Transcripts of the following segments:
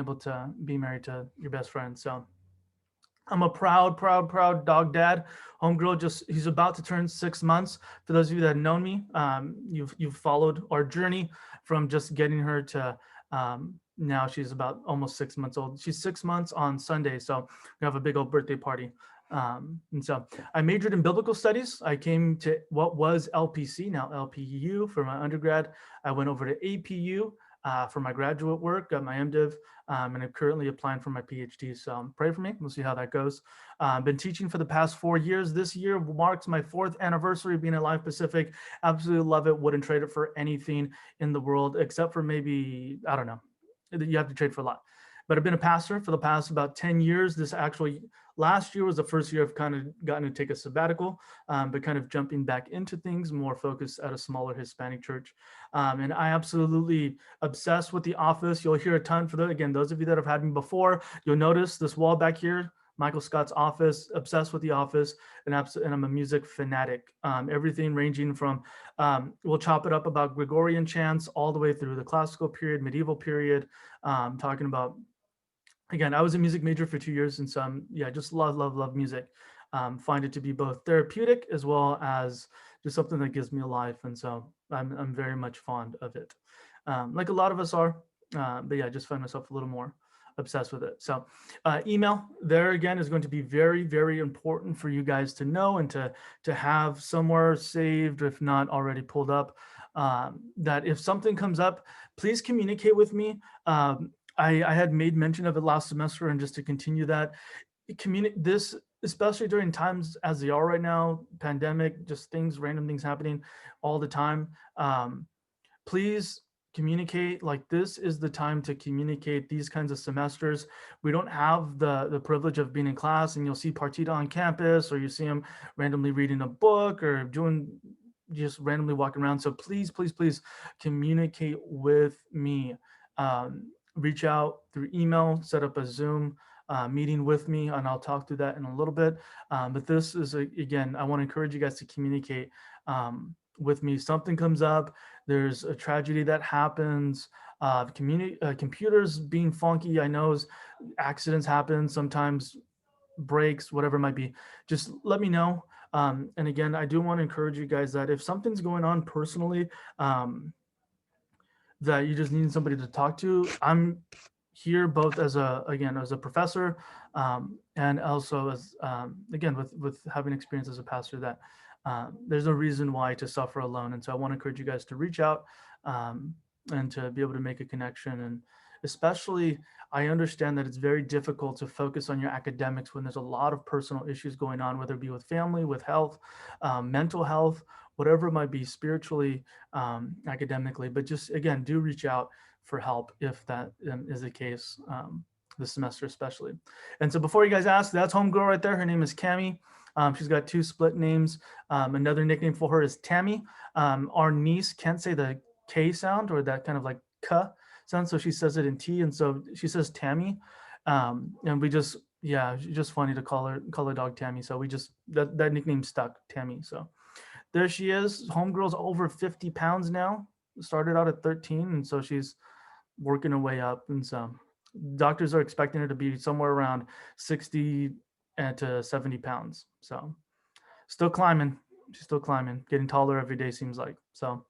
able to be married to your best friend. So I'm a proud, proud, proud dog dad. Homegirl just he's about to turn 6 months. For those of you that have known me, you've followed our journey from just getting her to now she's about almost 6 months old. She's 6 months on Sunday, so we have a big old birthday party. And so I majored in biblical studies. I came to what was LPC, now LPU for my undergrad. I went over to APU for my graduate work, got my MDiv, and I'm currently applying for my PhD. So pray for me. We'll see how that goes. I've been teaching for the past 4 years. This year marks my 4th anniversary of being at Live Pacific. Absolutely love it. Wouldn't trade it for anything in the world, except for maybe, I don't know. You have to trade for a lot. But I've been a pastor for the past about 10 years. This actually, last year was the first year I've kind of gotten to take a sabbatical, but kind of jumping back into things, more focused at a smaller Hispanic church. And I absolutely obsessed with The Office. You'll hear a ton for again, those of you that have had me before, you'll notice this wall back here, Michael Scott's Office, obsessed with The Office, and I'm a music fanatic. Everything ranging from, we'll chop it up about Gregorian chants all the way through the classical period, medieval period, talking about, again, I was a music major for 2 years, and so yeah, just love, love, love music. Find it to be both therapeutic as well as just something that gives me a life, and so I'm very much fond of it, like a lot of us are. But yeah, I just find myself a little more obsessed with it. So email there again is going to be very, very important for you guys to know and to have somewhere saved, if not already pulled up. That if something comes up, please communicate with me. I had made mention of it last semester, and just to continue that, this, especially during times as they are right now, pandemic, just things, random things happening all the time. Please communicate. Like, this is the time to communicate these kinds of semesters. We don't have the privilege of being in class and you'll see Partita on campus, or you see them randomly reading a book or doing just randomly walking around. So please, please, please communicate with me. Reach out through email, set up a Zoom meeting with me, and I'll talk through that in a little bit. But this is, again, I want to encourage you guys to communicate with me. Something comes up, there's a tragedy that happens, computers being funky. I know accidents happen sometimes, breaks, whatever it might be. Just let me know. And again, I do want to encourage you guys that if something's going on personally, that you just need somebody to talk to, I'm here both as a professor, and also as again with having experience as a pastor, that there's no reason why to suffer alone. And so I want to encourage you guys to reach out, and to be able to make a connection. And especially, I understand that it's very difficult to focus on your academics when there's a lot of personal issues going on, whether it be with family, with health, mental health, whatever it might be, spiritually, academically. But just, again, do reach out for help if that is the case, this semester especially. And so before you guys ask, that's homegirl right there. Her name is Cami. She's got 2 split names. Another nickname for her is Tammy. Our niece can't say the K sound, or that kind of like K sound, so she says it in T, and so she says Tammy. And we just, yeah, it's just funny to call her dog Tammy. So we just, that nickname stuck, Tammy. So there she is. Homegirl's over 50 pounds now. Started out at 13, and so she's working her way up. And so doctors are expecting her to be somewhere around 60 to 70 pounds. So still climbing. She's still climbing, getting taller every day, seems like. So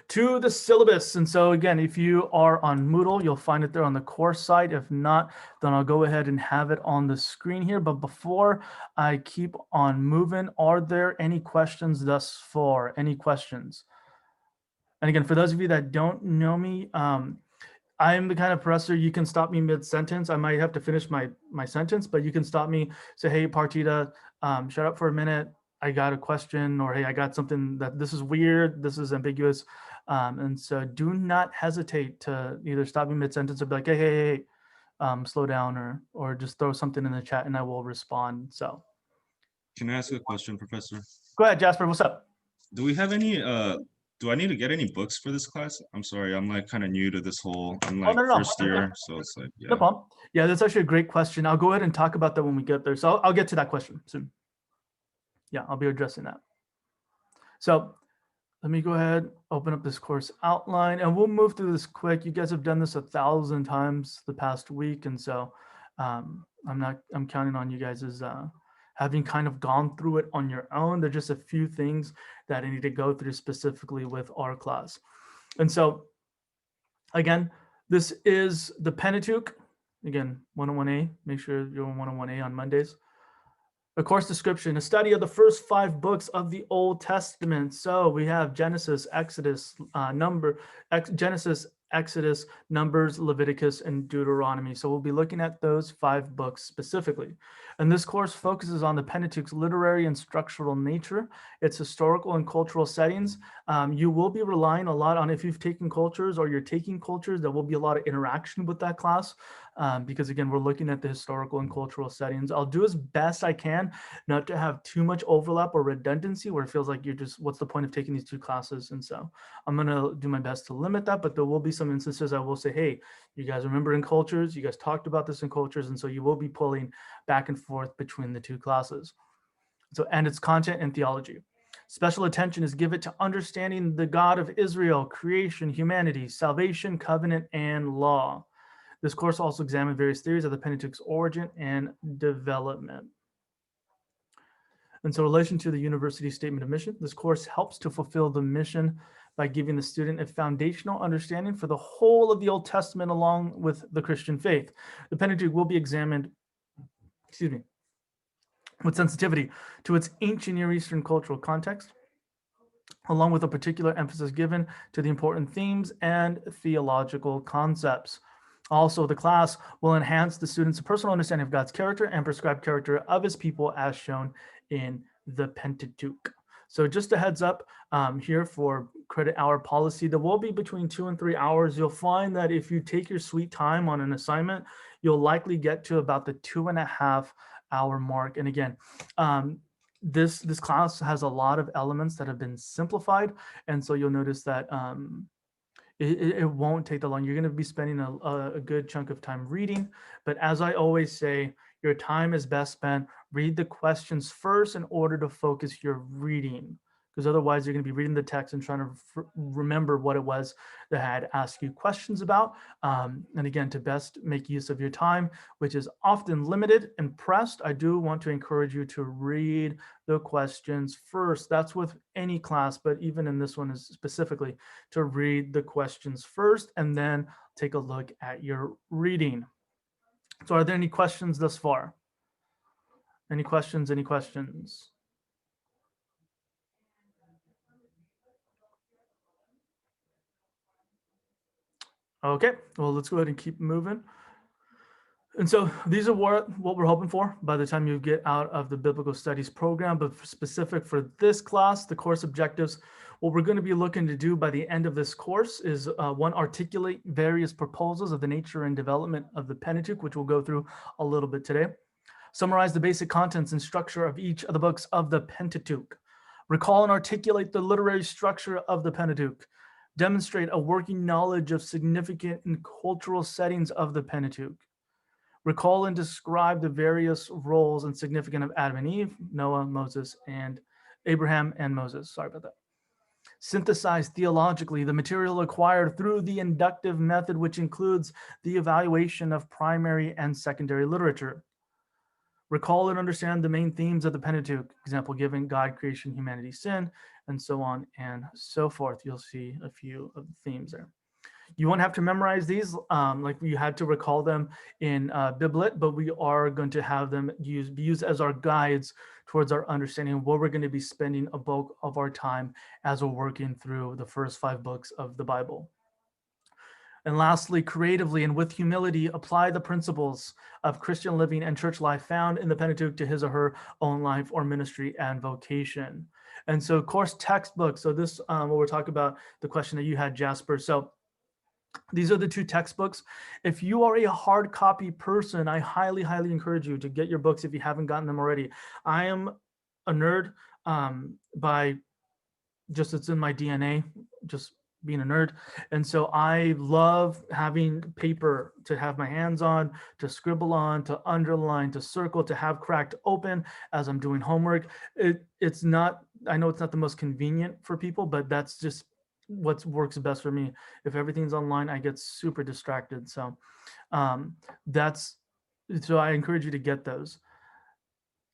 to the syllabus. And so again, if you are on Moodle, you'll find it there on the course site. If not, then I'll go ahead and have it on the screen here. But before I keep on moving, are there any questions thus far? Any questions? And again, for those of you that don't know me, I'm the kind of professor, you can stop me mid-sentence. I might have to finish my sentence, but you can stop me, say, hey, Partita, shut up for a minute. I got a question, or hey, I got something that this is weird, this is ambiguous. And so do not hesitate to either stop me mid-sentence or be like, hey, slow down, or just throw something in the chat and I will respond. So. Can I ask a question, Professor? Go ahead, Jasper, what's up? Do we have any, do I need to get any books for this class? I'm sorry, I'm like kind of new to this whole, I'm like first year, so it's like, yeah. No problem. Yeah, that's actually a great question. I'll go ahead and talk about that when we get there. So I'll get to that question soon. Yeah, I'll be addressing that. So Let me go ahead, open up this course outline, and we'll move through this quick. You guys have done this 1,000 times the past week, and so I'm counting on you guys as having kind of gone through it on your own. There's just a few things that I need to go through specifically with our class. And so, again, this is the Pentateuch. Again, 101A. Make sure you're on 101A on Mondays. The course description, a study of the first 5 books of the Old Testament. So we have Genesis, Exodus, Genesis, Exodus, Numbers, Leviticus, and Deuteronomy. So we'll be looking at those 5 books specifically. And this course focuses on the Pentateuch's literary and structural nature, its historical and cultural settings. You will be relying a lot on, if you've taken cultures or you're taking cultures, there will be a lot of interaction with that class. Because again, we're looking at the historical and cultural settings. I'll do as best I can not to have too much overlap or redundancy where it feels like you're just, what's the point of taking these 2 classes? And so I'm going to do my best to limit that, but there will be some instances I will say, hey, you guys remember in cultures, you guys talked about this in cultures. And so you will be pulling back and forth between the 2 classes. So, and its content and theology. Special attention is given to understanding the God of Israel, creation, humanity, salvation, covenant, and law. This course also examines various theories of the Pentateuch's origin and development. And so, in relation to the university statement of mission, this course helps to fulfill the mission by giving the student a foundational understanding for the whole of the Old Testament along with the Christian faith. The Pentateuch will be examined, with sensitivity to its ancient Near Eastern cultural context, along with a particular emphasis given to the important themes and theological concepts. Also, the class will enhance the students' personal understanding of God's character and prescribed character of his people as shown in the Pentateuch. So just a heads up here for credit hour policy, there will be between 2 and 3 hours. You'll find that if you take your sweet time on an assignment, you'll likely get to about the 2.5 hour mark. And again, this class has a lot of elements that have been simplified. And so you'll notice that it won't take that long. You're going to be spending a good chunk of time reading. But as I always say, your time is best spent. Read the questions first in order to focus your reading, because otherwise you're going to be reading the text and trying to remember what it was that I had asked you questions about. And again, to best make use of your time, which is often limited and pressed, I do want to encourage you to read the questions first. That's with any class, but even in this one is specifically to read the questions first and then take a look at your reading. So are there any questions thus far? Any questions? Any questions? Okay, well, let's go ahead and keep moving. And so these are what we're hoping for by the time you get out of the Biblical Studies program, but specific for this class, the course objectives, what we're going to be looking to do by the end of this course is one, articulate various proposals of the nature and development of the Pentateuch, which we'll go through a little bit today. Summarize the basic contents and structure of each of the books of the Pentateuch. Recall and articulate the literary structure of the Pentateuch. Demonstrate a working knowledge of significant and cultural settings of the Pentateuch. Recall and describe the various roles and significance of Adam and Eve, Noah, Moses, and Abraham and Moses. Sorry about that. Synthesize theologically the material acquired through the inductive method, which includes the evaluation of primary and secondary literature. Recall and understand the main themes of the Pentateuch, example given, God, creation, humanity, sin, and so on and so forth. You'll see a few of the themes there. You won't have to memorize these like you had to recall them in Biblit, but we are going to have them be used as our guides towards our understanding of what we're going to be spending a bulk of our time as we're working through the first 5 books of the Bible. And lastly, creatively and with humility, apply the principles of Christian living and church life found in the Pentateuch to his or her own life or ministry and vocation. And so course textbooks. So this, what we're talking about, the question that you had, Jasper. So these are the 2 textbooks. If you are a hard copy person, I highly, highly encourage you to get your books if you haven't gotten them already. I am a nerd by just, it's in my DNA, just being a nerd. And so I love having paper to have my hands on, to scribble on, to underline, to circle, to have cracked open as I'm doing homework. It's not, I know it's not the most convenient for people, but that's just what works best for me. If everything's online, I get super distracted. So um, that's, so I encourage you to get those.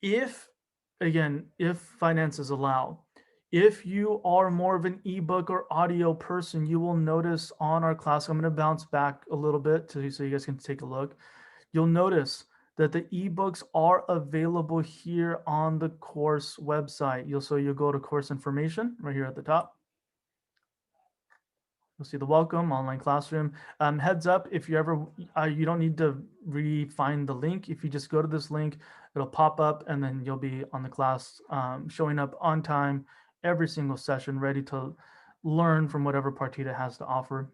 If, again, if finances allow, if you are more of an ebook or audio person, you will notice on our class, I'm going to bounce back a little bit so you guys can take a look. You'll notice that the ebooks are available here on the course website. So you'll go to course information right here at the top. You'll see the welcome online classroom. Heads up, if you ever, you don't need to re-find the link. If you just go to this link, it'll pop up and then you'll be on the class, showing up on time, every single session, ready to learn from whatever Partita has to offer.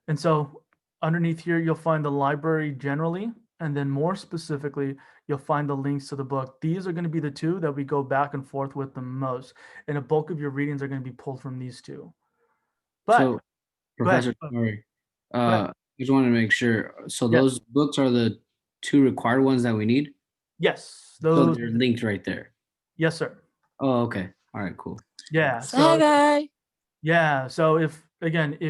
And so underneath here, you'll find the library generally, and then more specifically, you'll find the links to the book. These are going to be the two that we go back and forth with the most. And a bulk of your readings are going to be pulled from these two. But So, Professor, sorry. I just wanted to make sure. So those books are the 2 required ones that we need? Yes. So they're linked right there. Yes, sir. Oh, okay. All right, cool. Yeah. So, yeah. So if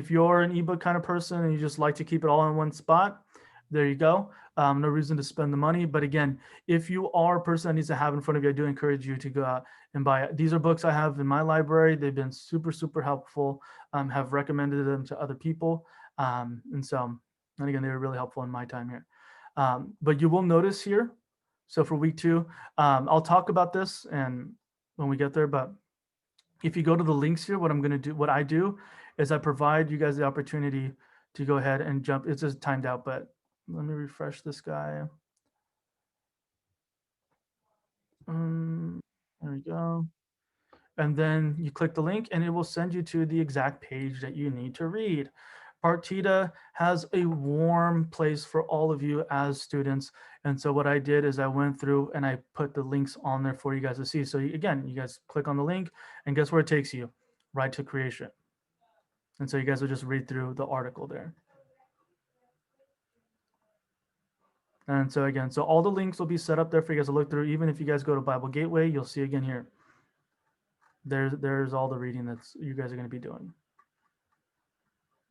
you're an ebook kind of person and you just like to keep it all in one spot, there you go. No reason to spend the money. But again, if you are a person that needs to have in front of you, I do encourage you to go out and buy it. These are books I have in my library. They've been super, super helpful. Have recommended them to other people. And again, they were really helpful in my time here. But you will notice here, so for week 2, I'll talk about this and when we get there, but if you go to the links here, what I do is I provide you guys the opportunity to go ahead and jump. It's just timed out, but let me refresh this guy. There we go. And then you click the link and it will send you to the exact page that you need to read. Partita has a warm place for all of you as students. And so what I did is I went through and I put the links on there for you guys to see. So again, you guys click on the link and guess where it takes you? Right to creation. And so you guys will just read through the article there. And so again, so all the links will be set up there for you guys to look through. Even if you guys go to Bible Gateway, you'll see again here. There's all the reading that's you guys are going to be doing.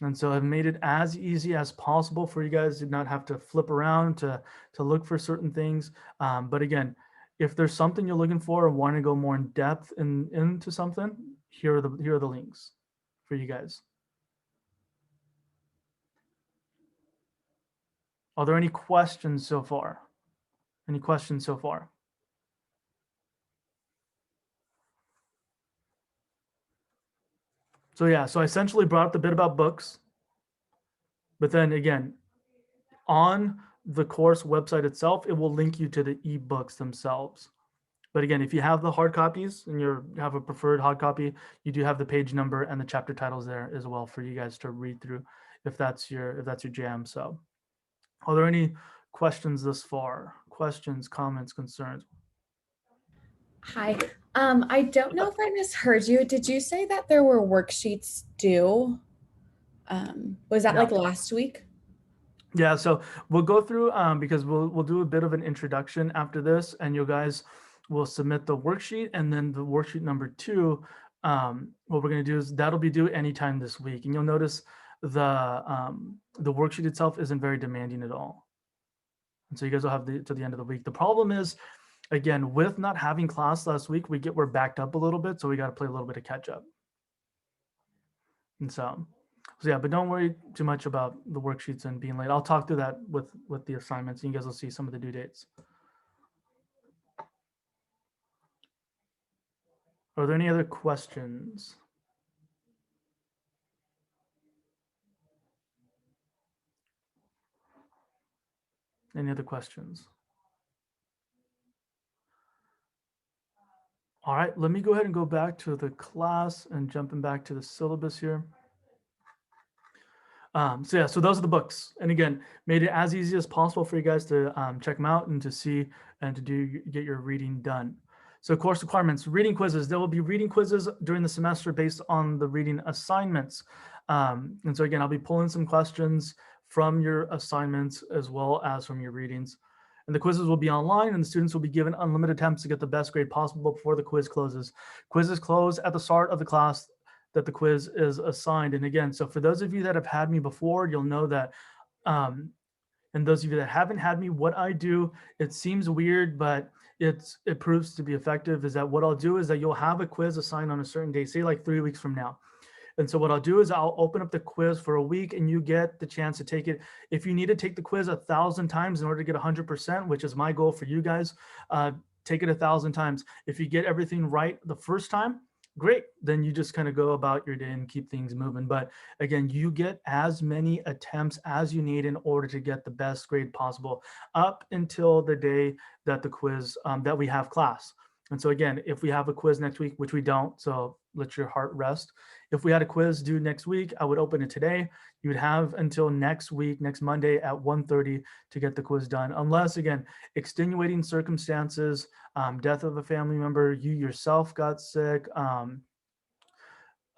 And so I've made it as easy as possible for you guys to not have to flip around to look for certain things. But again, if there's something you're looking for or want to go more in depth into something, here are the links for you guys. Are there any questions so far? Any questions so far? So yeah, so I essentially brought up the bit about books, but then again, on the course website itself, it will link you to the ebooks themselves. But again, if you have the hard copies and you have a preferred hard copy, you do have the page number and the chapter titles there as well for you guys to read through if that's your jam. So are there any questions thus far? Questions, comments, concerns? Hi. I don't know if I misheard you. Did you say that there were worksheets due? Was that like last week? Yeah, so we'll go through because we'll do a bit of an introduction after this, and you guys will submit the worksheet, and then the worksheet number 2. What we're going to do is that'll be due anytime this week, and you'll notice the worksheet itself isn't very demanding at all, and so you guys will have to the end of the week. The problem is, again, with not having class last week, we're backed up a little bit, so we got to play a little bit of catch up, and so yeah, but don't worry too much about the worksheets and being late. I'll talk through that with the assignments, and you guys will see some of the due dates. Are there any other questions? Any other questions? All right, let me go ahead and go back to the class and jumping back to the syllabus here. So those are the books. And again, made it as easy as possible for you guys to check them out and to see and to get your reading done. So course requirements, reading quizzes. There will be reading quizzes during the semester based on the reading assignments. And so again, I'll be pulling some questions from your assignments as well as from your readings. And the quizzes will be online, and the students will be given unlimited attempts to get the best grade possible before the quiz closes. Quizzes close at the start of the class that the quiz is assigned. And again, so for those of you that have had me before, you'll know that, and those of you that haven't had me, what I do, it seems weird, but it proves to be effective, is that what I'll do is that you'll have a quiz assigned on a certain day, say like 3 weeks from now. And so what I'll do is I'll open up the quiz for a week, and you get the chance to take it. If you need to take the quiz 1,000 times in order to get 100%, which is my goal for you guys, take it 1,000 times. If you get everything right the first time, great. Then you just kind of go about your day and keep things moving. But again, you get as many attempts as you need in order to get the best grade possible up until the day that the quiz, that we have class. And so again, if we have a quiz next week, which we don't, so let your heart rest. If we had a quiz due next week, I would open it today. You would have until next week, next Monday at 1:30 to get the quiz done. Unless, again, extenuating circumstances, death of a family member, you yourself got sick,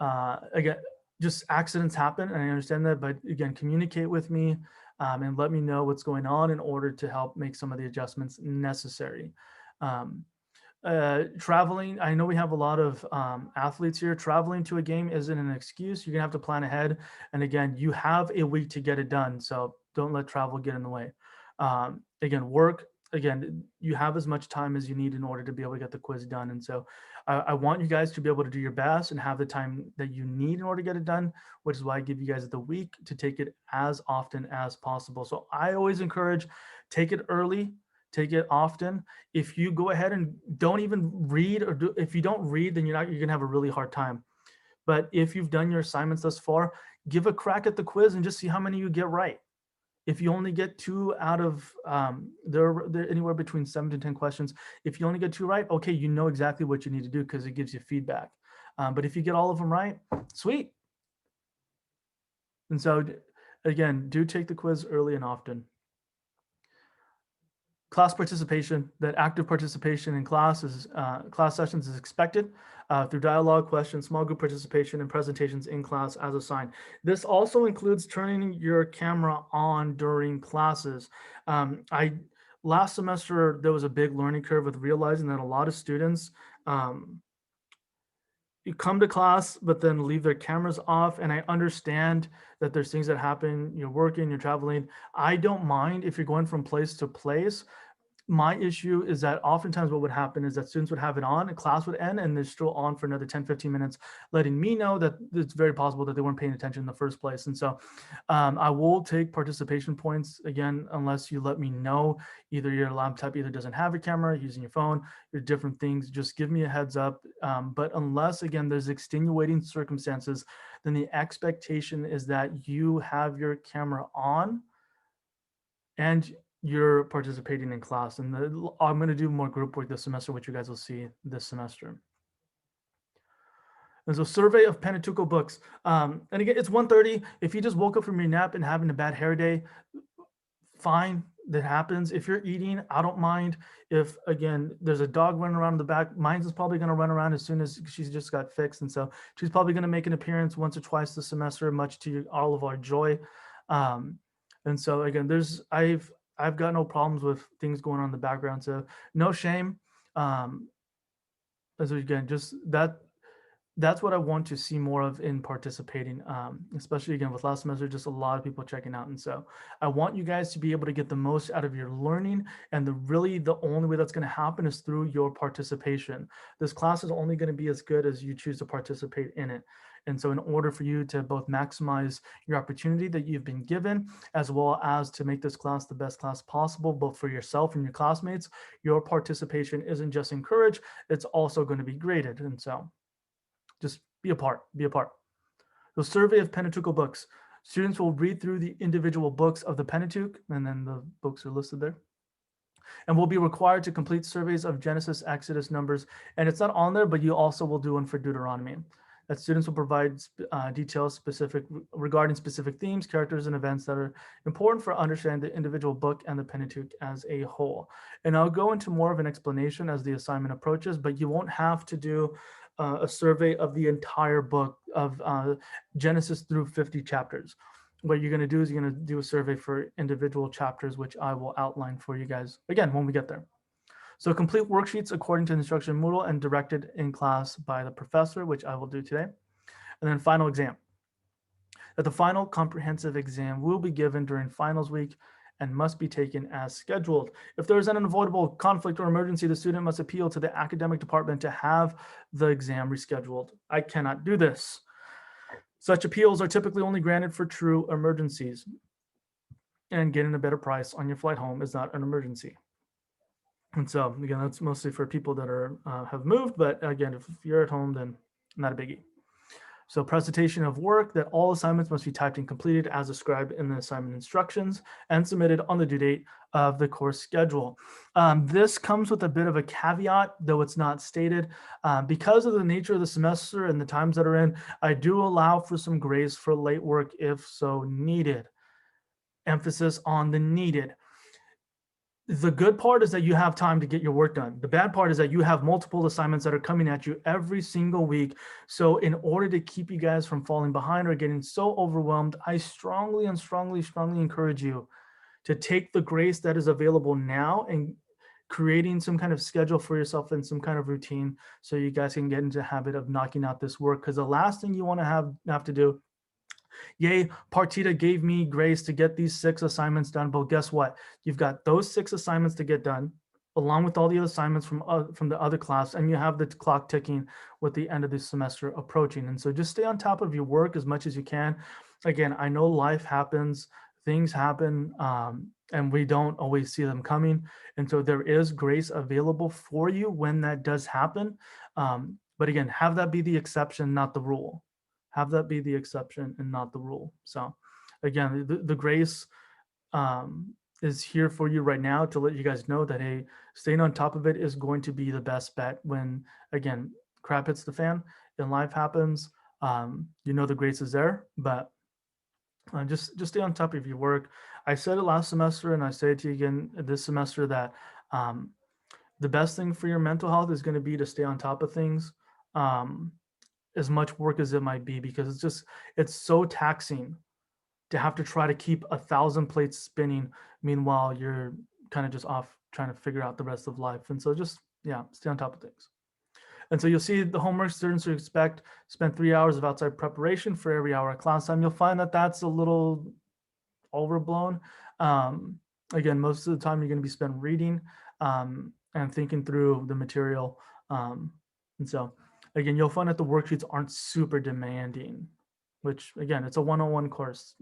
again, just accidents happen, and I understand that, but again, communicate with me and let me know what's going on in order to help make some of the adjustments necessary. Traveling, I know we have a lot of athletes here. Traveling to a game isn't an excuse. You're gonna have to plan ahead. And again, you have a week to get it done. So don't let travel get in the way. Again, work, again, you have as much time as you need in order to be able to get the quiz done. And so I want you guys to be able to do your best and have the time that you need in order to get it done, which is why I give you guys the week to take it as often as possible. So I always encourage, take it early, take it often. If you go ahead and don't even read, or if you don't read, then you're gonna have a really hard time. But if you've done your assignments thus far, give a crack at the quiz and just see how many you get right. If you only get 2 out of, they're anywhere between 7 to 10 questions. If you only get 2 right, okay, you know exactly what you need to do because it gives you feedback. But if you get all of them right, sweet. And so again, do take the quiz early and often. Class participation, that active participation in class sessions is expected through dialogue, questions, small group participation, and presentations in class as assigned. This also includes turning your camera on during classes. Last semester, there was a big learning curve with realizing that a lot of students, you come to class, but then leave their cameras off. And I understand that there's things that happen, you're working, you're traveling. I don't mind if you're going from place to place. My issue is that oftentimes what would happen is that students would have it on, a class would end, and they're still on for another 10, 15 minutes, letting me know that it's very possible that they weren't paying attention in the first place. And so I will take participation points, again, unless you let me know either your laptop either doesn't have a camera, using your phone, or different things, just give me a heads up. But unless, again, there's extenuating circumstances, then the expectation is that you have your camera on and you're participating in class. And I'm going to do more group work this semester, which you guys will see this semester. There's a survey of Pentateuch books. And again, it's 1:30. If you just woke up from your nap and having a bad hair day, fine, that happens. If you're eating, I don't mind. If, again, there's a dog running around in the back, mine's is probably going to run around as soon as she's just got fixed. And so she's probably going to make an appearance once or twice this semester, much to all of our joy. And so again, I've got no problems with things going on in the background, so no shame. As again, just that's what I want to see more of in participating, especially again with last semester, just a lot of people checking out. And so I want you guys to be able to get the most out of your learning, and the only way that's going to happen is through your participation. This class is only going to be as good as you choose to participate in it. And so in order for you to both maximize your opportunity that you've been given, as well as to make this class the best class possible, both for yourself and your classmates, your participation isn't just encouraged, it's also going to be graded. And so just be a part. The survey of Pentateuch books. Students will read through the individual books of the Pentateuch, and then the books are listed there, and will be required to complete surveys of Genesis, Exodus, Numbers, and it's not on there, but you also will do one for Deuteronomy. that students will provide details regarding specific themes, characters, and events that are important for understanding the individual book and the Pentateuch as a whole. And I'll go into more of an explanation as the assignment approaches, but you won't have to do a survey of the entire book of Genesis through 50 chapters. What you're going to do is you're going to do a survey for individual chapters, which I will outline for you guys again when we get there. So complete worksheets according to the instruction Moodle and directed in class by the professor, which I will do today. And then final exam. That the final comprehensive exam will be given during finals week and must be taken as scheduled. If there is an unavoidable conflict or emergency, the student must appeal to the academic department to have the exam rescheduled. I cannot do this. Such appeals are typically only granted for true emergencies. And getting a better price on your flight home is not an emergency. And so again, that's mostly for people that are have moved, but again, if you're at home, then not a biggie. So presentation of work, that all assignments must be typed and completed as described in the assignment instructions and submitted on the due date of the course schedule. This comes with a bit of a caveat, though it's not stated. Because of the nature of the semester and the times that are in, I do allow for some grace for late work if so needed. Emphasis on the needed. The good part is that you have time to get your work done. The bad part is that you have multiple assignments that are coming at you every single week. So in order to keep you guys from falling behind or getting so overwhelmed, I strongly encourage you to take the grace that is available now and creating some kind of schedule for yourself and some kind of routine so you guys can get into the habit of knocking out this work. Because the last thing you want to have to do, yay, Partita gave me grace to get these 6 assignments done. But guess what? You've got those 6 assignments to get done, along with all the other assignments from the other class, and you have the clock ticking with the end of the semester approaching. And so just stay on top of your work as much as you can. Again, I know life happens, things happen, and we don't always see them coming. And so there is grace available for you when that does happen. But again, have that be the exception, not the rule. Have that be the exception and not the rule. So again, the grace is here for you right now to let you guys know that, hey, staying on top of it is going to be the best bet when, again, crap hits the fan and life happens. You know the grace is there, but just stay on top of your work. I said it last semester and I say it to you again this semester that the best thing for your mental health is going to be to stay on top of things. As much work as it might be, because it's so taxing to have to try to keep 1,000 plates spinning. Meanwhile, you're kind of just off trying to figure out the rest of life. And so just, yeah, stay on top of things. And so you'll see the homework students who expect spend 3 hours of outside preparation for every hour of class time. You'll find that that's a little overblown. Again, most of the time you're going to be spent reading and thinking through the material. And so again, you'll find that the worksheets aren't super demanding, which again, it's a 101 course.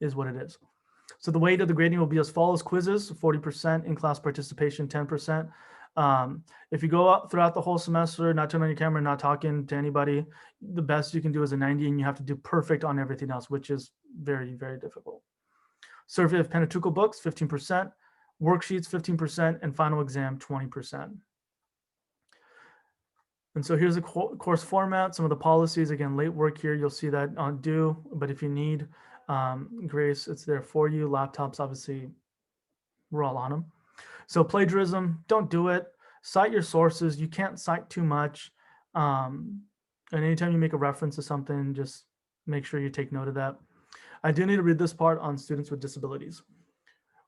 Is what it is. So the weight of the grading will be as follows: quizzes, 40%, in-class participation, 10%. If you go out throughout the whole semester, not turning on your camera, not talking to anybody, the best you can do is a 90, and you have to do perfect on everything else, which is very, very difficult. Survey of Pentateuchal books, 15%, worksheets, 15%, and final exam, 20%. And so here's the course format, some of the policies. Again, late work here, you'll see that on due, but if you need grace, it's there for you. Laptops, obviously, we're all on them. So plagiarism, don't do it. Cite your sources. You can't cite too much. And anytime you make a reference to something, just make sure you take note of that. I do need to read this part on students with disabilities.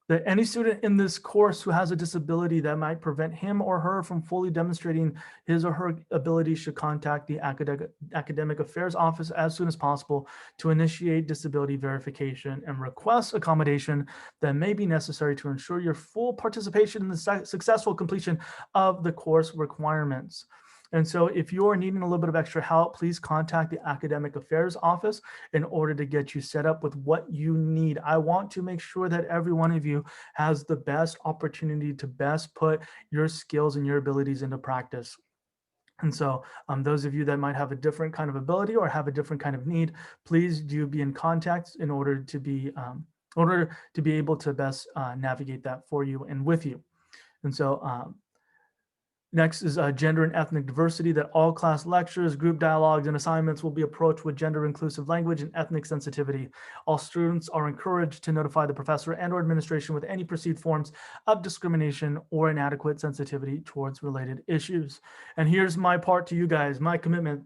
That any student in this course who has a disability that might prevent him or her from fully demonstrating his or her ability should contact the Academic Affairs Office as soon as possible to initiate disability verification and request accommodation that may be necessary to ensure your full participation in the successful completion of the course requirements. And so if you're needing a little bit of extra help, please contact the Academic Affairs Office in order to get you set up with what you need. I want to make sure that every one of you has the best opportunity to best put your skills and your abilities into practice. And so those of you that might have a different kind of ability or have a different kind of need, please do be in contact in order to be able to best navigate that for you and with you. And so Next is gender and ethnic diversity, that all class lectures, group dialogues, and assignments will be approached with gender inclusive language and ethnic sensitivity. All students are encouraged to notify the professor and or administration with any perceived forms of discrimination or inadequate sensitivity towards related issues. And here's my part to you guys, my commitment,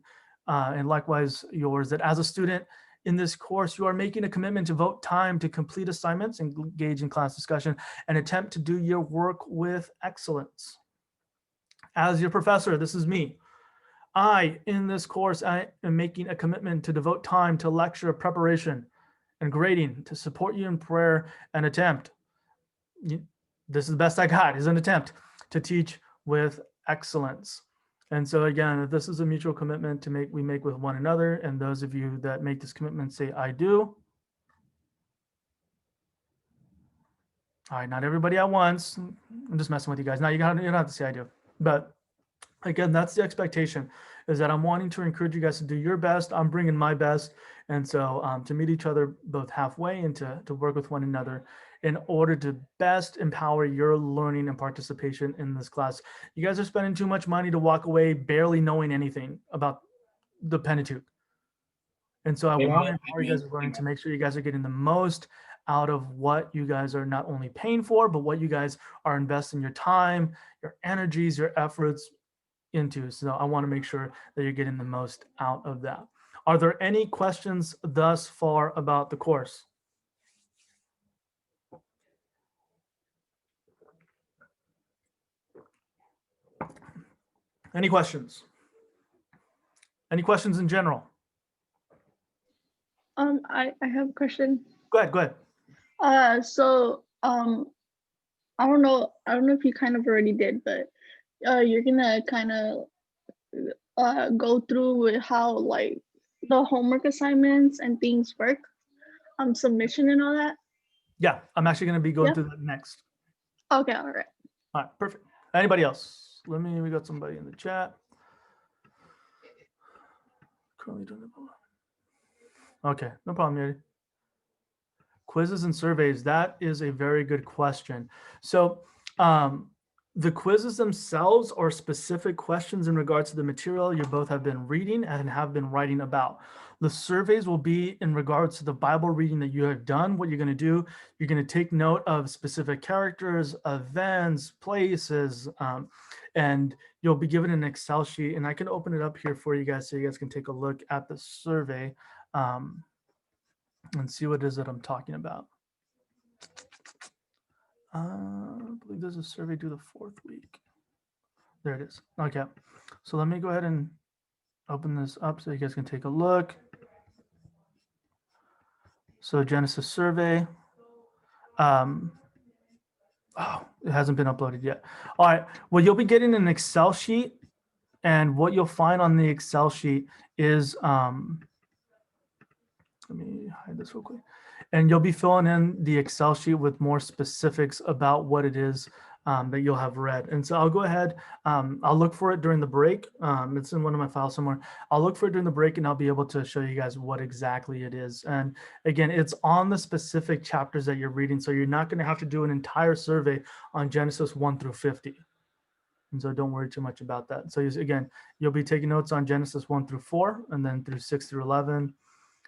and likewise yours, that as a student in this course, you are making a commitment to devote time to complete assignments, engage in class discussion, and attempt to do your work with excellence. As your professor, this is me. In this course, I am making a commitment to devote time to lecture preparation and grading to support you in prayer and attempt. This is the best I got, is an attempt to teach with excellence. And so again, this is a mutual commitment we make with one another. And those of you that make this commitment say, I do. All right, not everybody at once. I'm just messing with you guys. Now you don't have to say I do. But again, that's the expectation, is that I'm wanting to encourage you guys to do your best. I'm bringing my best. And so to meet each other both halfway and to work with one another in order to best empower your learning and participation in this class. You guys are spending too much money to walk away barely knowing anything about the Pentateuch. And so I want to empower you guys learning to make sure you guys are getting the most out of what you guys are not only paying for, but what you guys are investing your time, your energies, your efforts into. So I want to make sure that you're getting the most out of that. Are there any questions thus far about the course? Any questions? Any questions in general? I have a question. Go ahead. I don't know if you kind of already did, but you're gonna kind of go through with how like the homework assignments and things work, submission and all that. Yeah, I'm actually going to be going through that next. Okay, all right. All right, perfect. Anybody else? We got somebody in the chat. Currently doing it. Okay, no problem, Yeti. Quizzes and surveys, that is a very good question. So the quizzes themselves are specific questions in regards to the material you both have been reading and have been writing about. The surveys will be in regards to the Bible reading that you have done. What you're going to do, you're going to take note of specific characters, events, places, and you'll be given an Excel sheet. And I can open it up here for you guys so you guys can take a look at the survey and see what it is that I'm talking about. I believe there's a survey due the 4th week. There it is. Okay. So let me go ahead and open this up so you guys can take a look. So Genesis survey. Oh, it hasn't been uploaded yet. All right. Well, you'll be getting an Excel sheet, and what you'll find on the Excel sheet is, let me hide this real quick. And you'll be filling in the Excel sheet with more specifics about what it is that you'll have read. And so I'll go ahead, I'll look for it during the break. It's in one of my files somewhere. I'll look for it during the break and I'll be able to show you guys what exactly it is. And again, it's on the specific chapters that you're reading. So you're not going to have to do an entire survey on Genesis 1 through 50. And so don't worry too much about that. So again, you'll be taking notes on Genesis 1 through 4 and then through 6 through 11.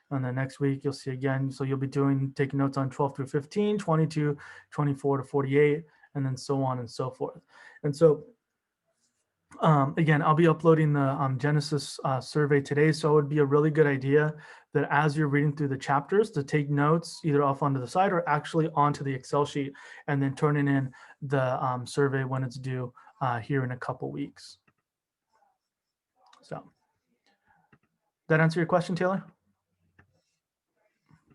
And then next week you'll see again. So you'll be taking notes on 12 through 15, 22, 24 to 48, and then so on and so forth. And so again, I'll be uploading the Genesis survey today. So it would be a really good idea that as you're reading through the chapters to take notes either off onto the side or actually onto the Excel sheet and then turning in the survey when it's due here in a couple weeks. So that answer your question, Taylor?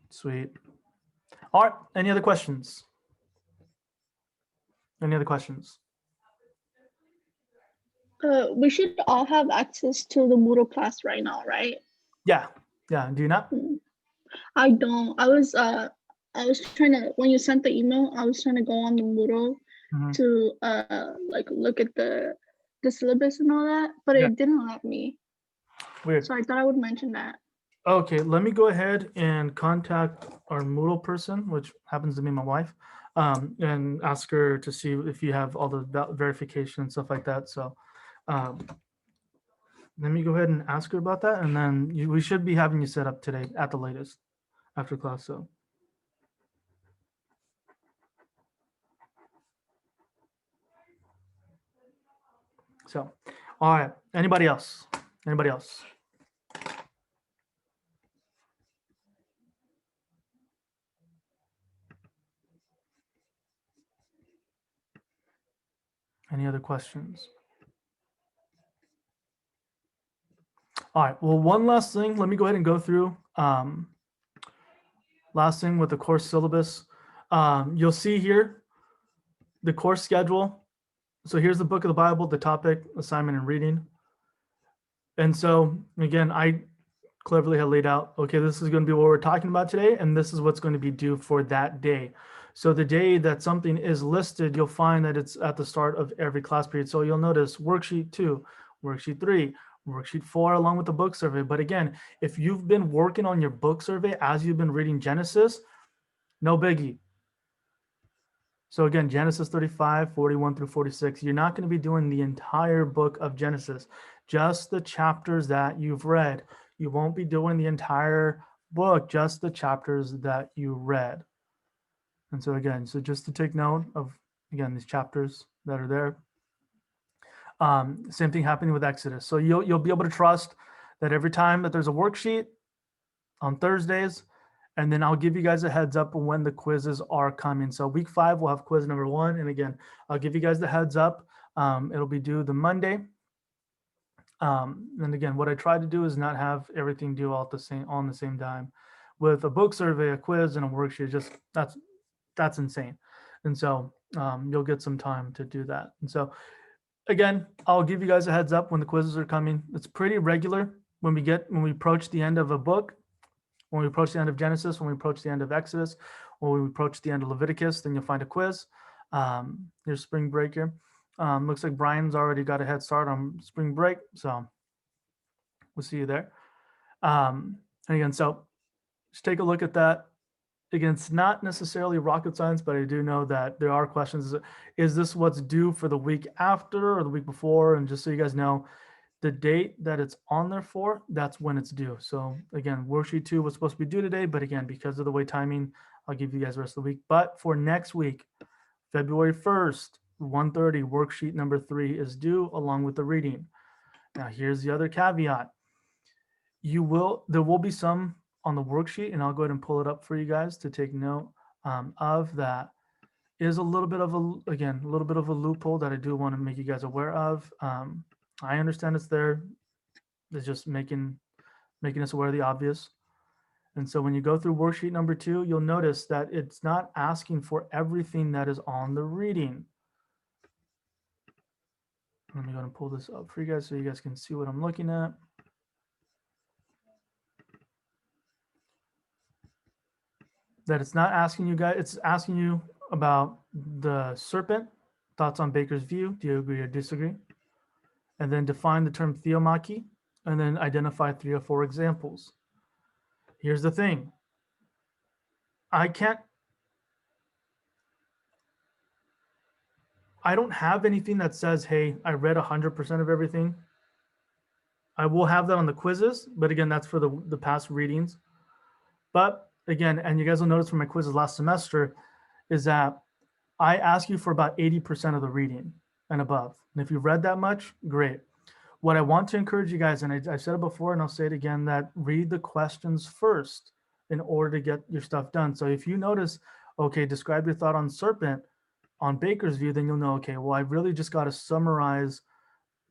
Sweet. All right. Any other questions? Any other questions? We should all have access to the Moodle class right now, right? Yeah. Yeah. Do you not? I don't. I was trying to, when you sent the email, I was trying to go on the Moodle to like look at the syllabus and all that, but it didn't let me. Weird. So I thought I would mention that. Okay, let me go ahead and contact our Moodle person, which happens to be my wife, and ask her to see if you have all the verification and stuff like that. So Let me go ahead and ask her about that, and then we should be having you set up today at the latest after class. So, all right. Anybody else? Anybody else? Any other questions? All right. Well, one last thing. Let me go ahead and go through. Last thing with the course syllabus. You'll see here the course schedule. So here's the book of the Bible, the topic, assignment, and reading. And so again, I cleverly had laid out, okay, this is going to be what we're talking about today, and this is what's going to be due for that day. So the day that something is listed, you'll find that it's at the start of every class period. So you'll notice worksheet 2, worksheet 3, worksheet 4, along with the book survey. But again, if you've been working on your book survey as you've been reading Genesis, no biggie. So again, Genesis 35, 41 through 46, you're not going to be doing the entire book of Genesis, just the chapters that you've read. You won't be doing the entire book, just the chapters that you read. And so again, so just to take note of, again, these chapters that are there. Same thing happening with Exodus. So you'll be able to trust that every time that there's a worksheet on Thursdays, and then I'll give you guys a heads up when the quizzes are coming. So week 5, we'll have quiz number 1. And again, I'll give you guys the heads up. It'll be due the Monday. And again, what I try to do is not have everything due all at the same on the same time. With a book survey, a quiz, and a worksheet, just that's insane. And so you'll get some time to do that. And so again, I'll give you guys a heads up when the quizzes are coming. It's pretty regular when we approach the end of a book, when we approach the end of Genesis, when we approach the end of Exodus, when we approach the end of Leviticus, then you'll find a quiz. Here's spring break here. Looks like Brian's already got a head start on spring break, so we'll see you there. And again, so just take a look at that. Again, it's not necessarily rocket science, but I do know that there are questions. Is this what's due for the week after or the week before? And just so you guys know, the date that it's on there for, that's when it's due. So again, worksheet 2 was supposed to be due today, but again, because of the way timing, I'll give you guys the rest of the week. But for next week, February 1st, 1:30, worksheet number 3 is due along with the reading. Now here's the other caveat. There will be some on the worksheet, and I'll go ahead and pull it up for you guys to take note of that. Is a little bit of a loophole that I do want to make you guys aware of. I understand it's there. It's just making us aware of the obvious. And so when you go through worksheet number 2, you'll notice that it's not asking for everything that is on the reading. Let me go and pull this up for you guys so you guys can see what I'm looking at. That it's not asking you guys, it's asking you about the serpent, thoughts on Baker's view, do you agree or disagree? And then define the term theomachy, and then identify 3 or 4 examples. Here's the thing. I don't have anything that says, hey, I read 100% of everything. I will have that on the quizzes, but again, that's for the past readings. But again, and you guys will notice from my quizzes last semester, is that I ask you for about 80% of the reading and above. And if you've read that much, great. What I want to encourage you guys, and I've said it before and I'll say it again, that read the questions first in order to get your stuff done. So if you notice, okay, describe your thought on serpent on Baker's view, then you'll know, okay, well, I really just got to summarize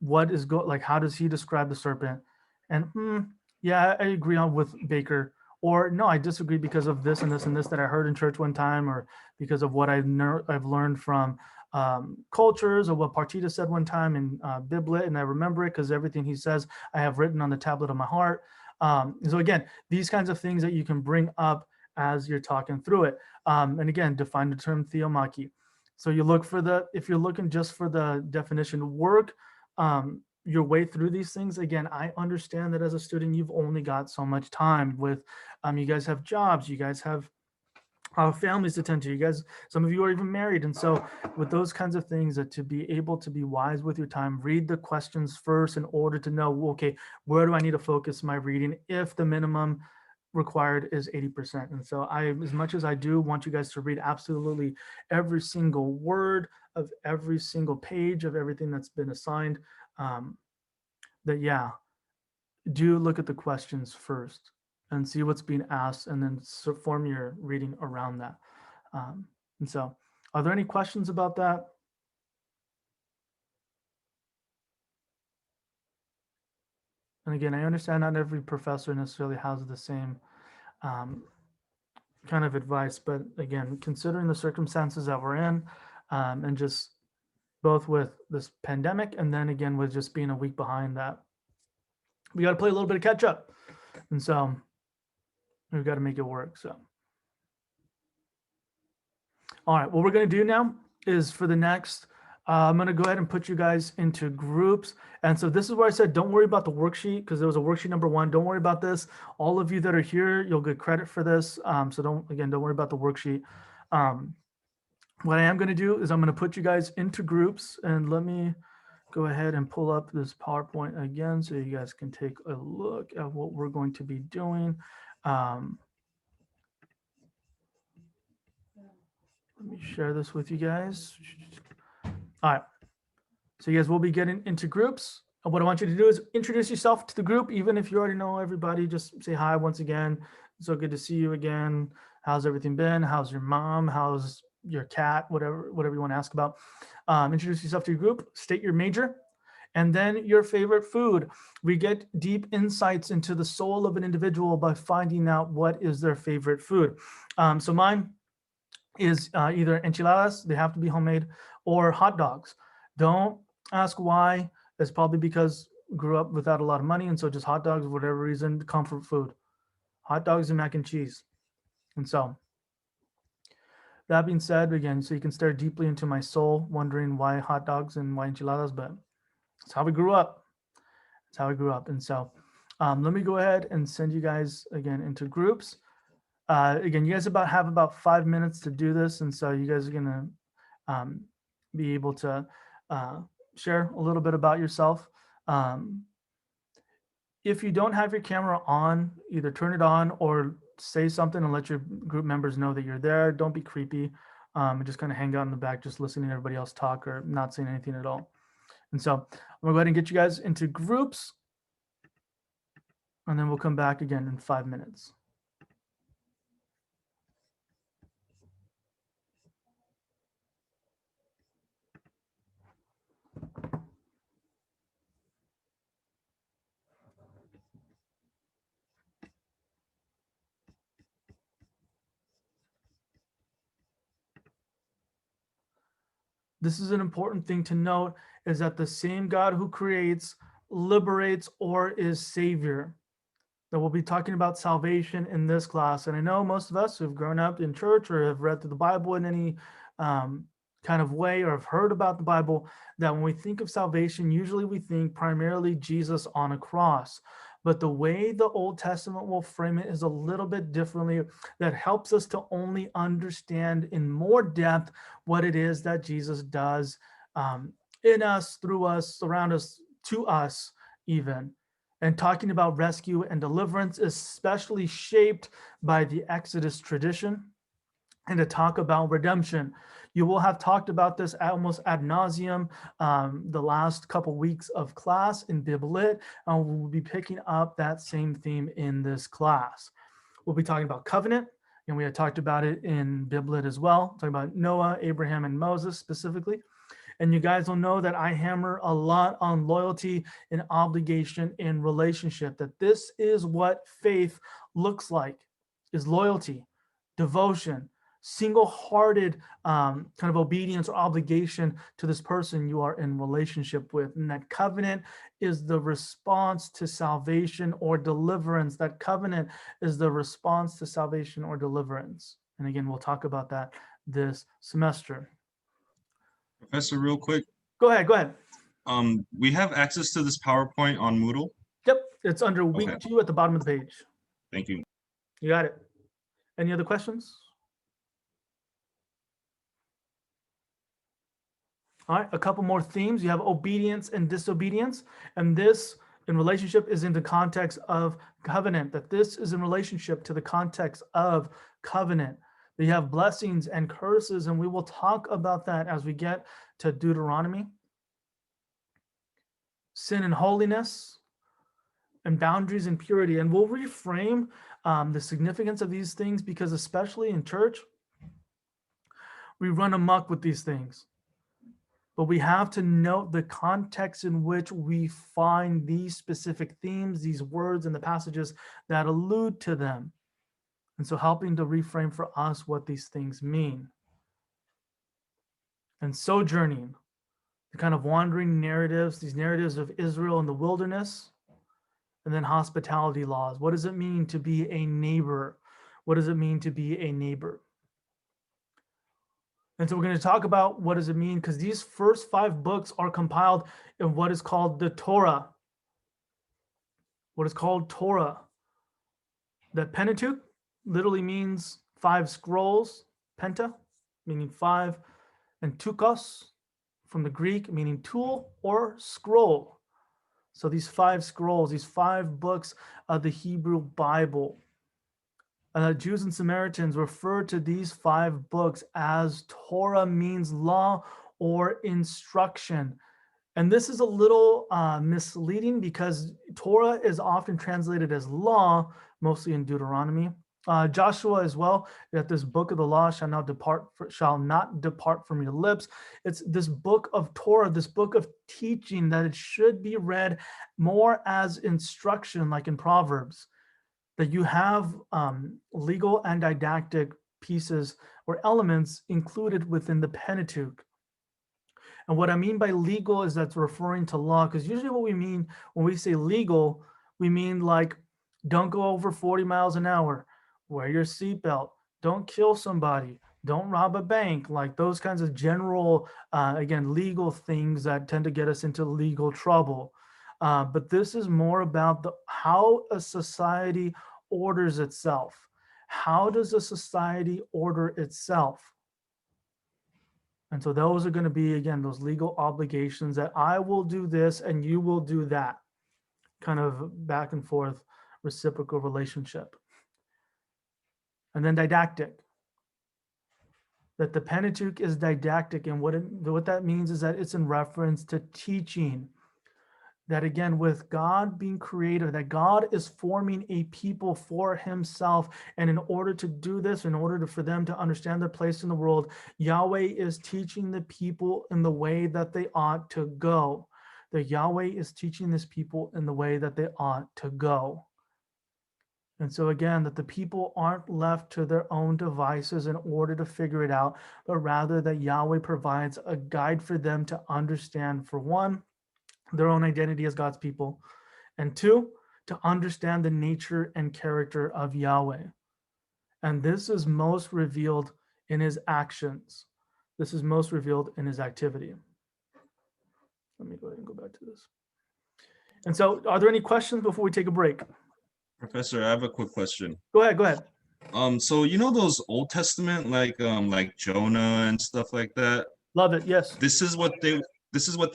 what is how does he describe the serpent? And yeah, I agree with Baker. Or no, I disagree because of this and this and this that I heard in church one time, or because of what I've learned from cultures, or what Partita said one time in Biblit, and I remember it because everything he says I have written on the tablet of my heart. So again, these kinds of things that you can bring up as you're talking through it. And again, define the term theomachy. So you look for if you're looking just for the definition, work your way through these things. Again, I understand that as a student, you've only got so much time with, you guys have jobs, you guys have families to tend to. You guys, some of you are even married. And so with those kinds of things, that to be able to be wise with your time, read the questions first in order to know, okay, where do I need to focus my reading if the minimum required is 80%. And so I, as much as I do want you guys to read absolutely every single word of every single page of everything that's been assigned, that yeah, do look at the questions first and see what's being asked, and then form your reading around that. And so, are there any questions about that? And again, I understand not every professor necessarily has the same kind of advice, but again, considering the circumstances that we're in, and just both with this pandemic and then again with just being a week behind, that we got to play a little bit of catch up. And so we've got to make it work. So, all right, what we're going to do now is for the next, I'm going to go ahead and put you guys into groups. And so this is where I said, don't worry about the worksheet, because there was a worksheet number 1. Don't worry about this. All of you that are here, you'll get credit for this. So don't worry about the worksheet. What I am going to do is I'm going to put you guys into groups, and let me go ahead and pull up this PowerPoint again so you guys can take a look at what we're going to be doing. Let me share this with you guys. All right. So you guys will be getting into groups. And what I want you to do is introduce yourself to the group. Even if you already know everybody, just say hi once again. So good to see you again. How's everything been? How's your mom? How's your cat? Whatever you want to ask about. Introduce yourself to your group, state your major, and then your favorite food. We get deep insights into the soul of an individual by finding out what is their favorite food. So mine is either enchiladas, they have to be homemade, or hot dogs. Don't ask why. It's probably because grew up without a lot of money, and so just hot dogs, for whatever reason, comfort food. Hot dogs and mac and cheese. And so that being said, again, so you can stare deeply into my soul, wondering why hot dogs and why enchiladas, but it's how we grew up. It's how we grew up. And so let me go ahead and send you guys again into groups. Again, you guys have about 5 minutes to do this. And so you guys are going to be able to share a little bit about yourself. If you don't have your camera on, either turn it on or say something and let your group members know that you're there. Don't be creepy. And just kind of hang out in the back, just listening to everybody else talk or not saying anything at all. And so I'm going to go ahead and get you guys into groups, and then we'll come back again in 5 minutes. This is an important thing to note, is that the same God who creates, liberates, or is Savior. That we'll be talking about salvation in this class. And I know most of us who've grown up in church or have read through the Bible in any kind of way, or have heard about the Bible, that when we think of salvation, usually we think primarily Jesus on a cross. But the way the Old Testament will frame it is a little bit differently, that helps us to only understand in more depth what it is that Jesus does in us, through us, around us, to us even. And talking about rescue and deliverance, especially shaped by the Exodus tradition, and to talk about redemption. You will have talked about this almost ad nauseum the last couple weeks of class in Bib Lit, and we'll be picking up that same theme in this class. We'll be talking about covenant, and we had talked about it in Bib Lit as well, talking about Noah, Abraham, and Moses specifically. And you guys will know that I hammer a lot on loyalty and obligation in relationship, that this is what faith looks like, is loyalty, devotion, single-hearted kind of obedience or obligation to this person you are in relationship with. And that covenant is the response to salvation or deliverance. That covenant is the response to salvation or deliverance. And again, we'll talk about that this semester. Professor, real quick. Go ahead. We have access to this PowerPoint on Moodle? Yep, it's under week 2 at the bottom of the page. Thank you. You got it. Any other questions? All right, a couple more themes. You have obedience and disobedience. And this in relationship is in the context of covenant, that this is in relationship to the context of covenant. You have blessings and curses, and we will talk about that as we get to Deuteronomy. Sin and holiness, and boundaries and purity. And we'll reframe the significance of these things because, especially in church, we run amok with these things. But we have to note the context in which we find these specific themes, these words in the passages that allude to them. And so helping to reframe for us what these things mean. And sojourning, the kind of wandering narratives, these narratives of Israel in the wilderness, and then hospitality laws. What does it mean to be a neighbor? What does it mean to be a neighbor? And so we're going to talk about what does it mean, because these first 5 books are compiled in what is called the Torah. What is called Torah. The Pentateuch literally means 5 scrolls, penta, meaning 5, and tukos from the Greek, meaning tool or scroll. So these 5 scrolls, these 5 books of the Hebrew Bible. Jews and Samaritans refer to these 5 books as Torah, means law or instruction. And this is a little misleading because Torah is often translated as law, mostly in Deuteronomy. Joshua as well, that this book of the law shall not depart from your lips. It's this book of Torah, this book of teaching, that it should be read more as instruction, like in Proverbs, that you have legal and didactic pieces or elements included within the Pentateuch. And what I mean by legal is that's referring to law, because usually what we mean when we say legal, we mean like, don't go over 40 miles an hour, wear your seatbelt, don't kill somebody, don't rob a bank, like those kinds of general, again, legal things that tend to get us into legal trouble. But this is more about how a society orders itself. How does a society order itself? And so those are going to be, again, those legal obligations that I will do this and you will do that. Kind of back and forth reciprocal relationship. And then didactic. That the Pentateuch is didactic, and what that means is that it's in reference to teaching. That again, with God being creator, that God is forming a people for himself. And in order to do this, in order for them to understand their place in the world, Yahweh is teaching the people in the way that they ought to go. That Yahweh is teaching this people in the way that they ought to go. And so again, that the people aren't left to their own devices in order to figure it out, but rather that Yahweh provides a guide for them to understand, for one, their own identity as God's people, and 2, to understand the nature and character of Yahweh. And this is most revealed in his actions. This is most revealed in his activity. Let me go ahead and go back to this. And so are there any questions before we take a break? Professor, I have a quick question. Go ahead. So you know those Old Testament like Jonah and stuff like that? Love it. Yes. This is what they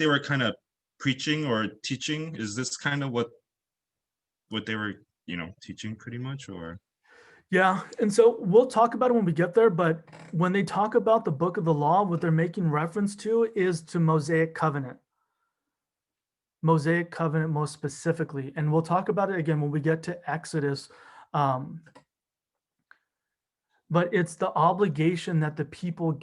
were kind of preaching or teaching. Is this kind of what they were, teaching pretty much, or? Yeah, and so we'll talk about it when we get there, but when they talk about the book of the law, what they're making reference to is to Mosaic covenant. Mosaic covenant most specifically, and we'll talk about it again when we get to Exodus. But it's the obligation that the people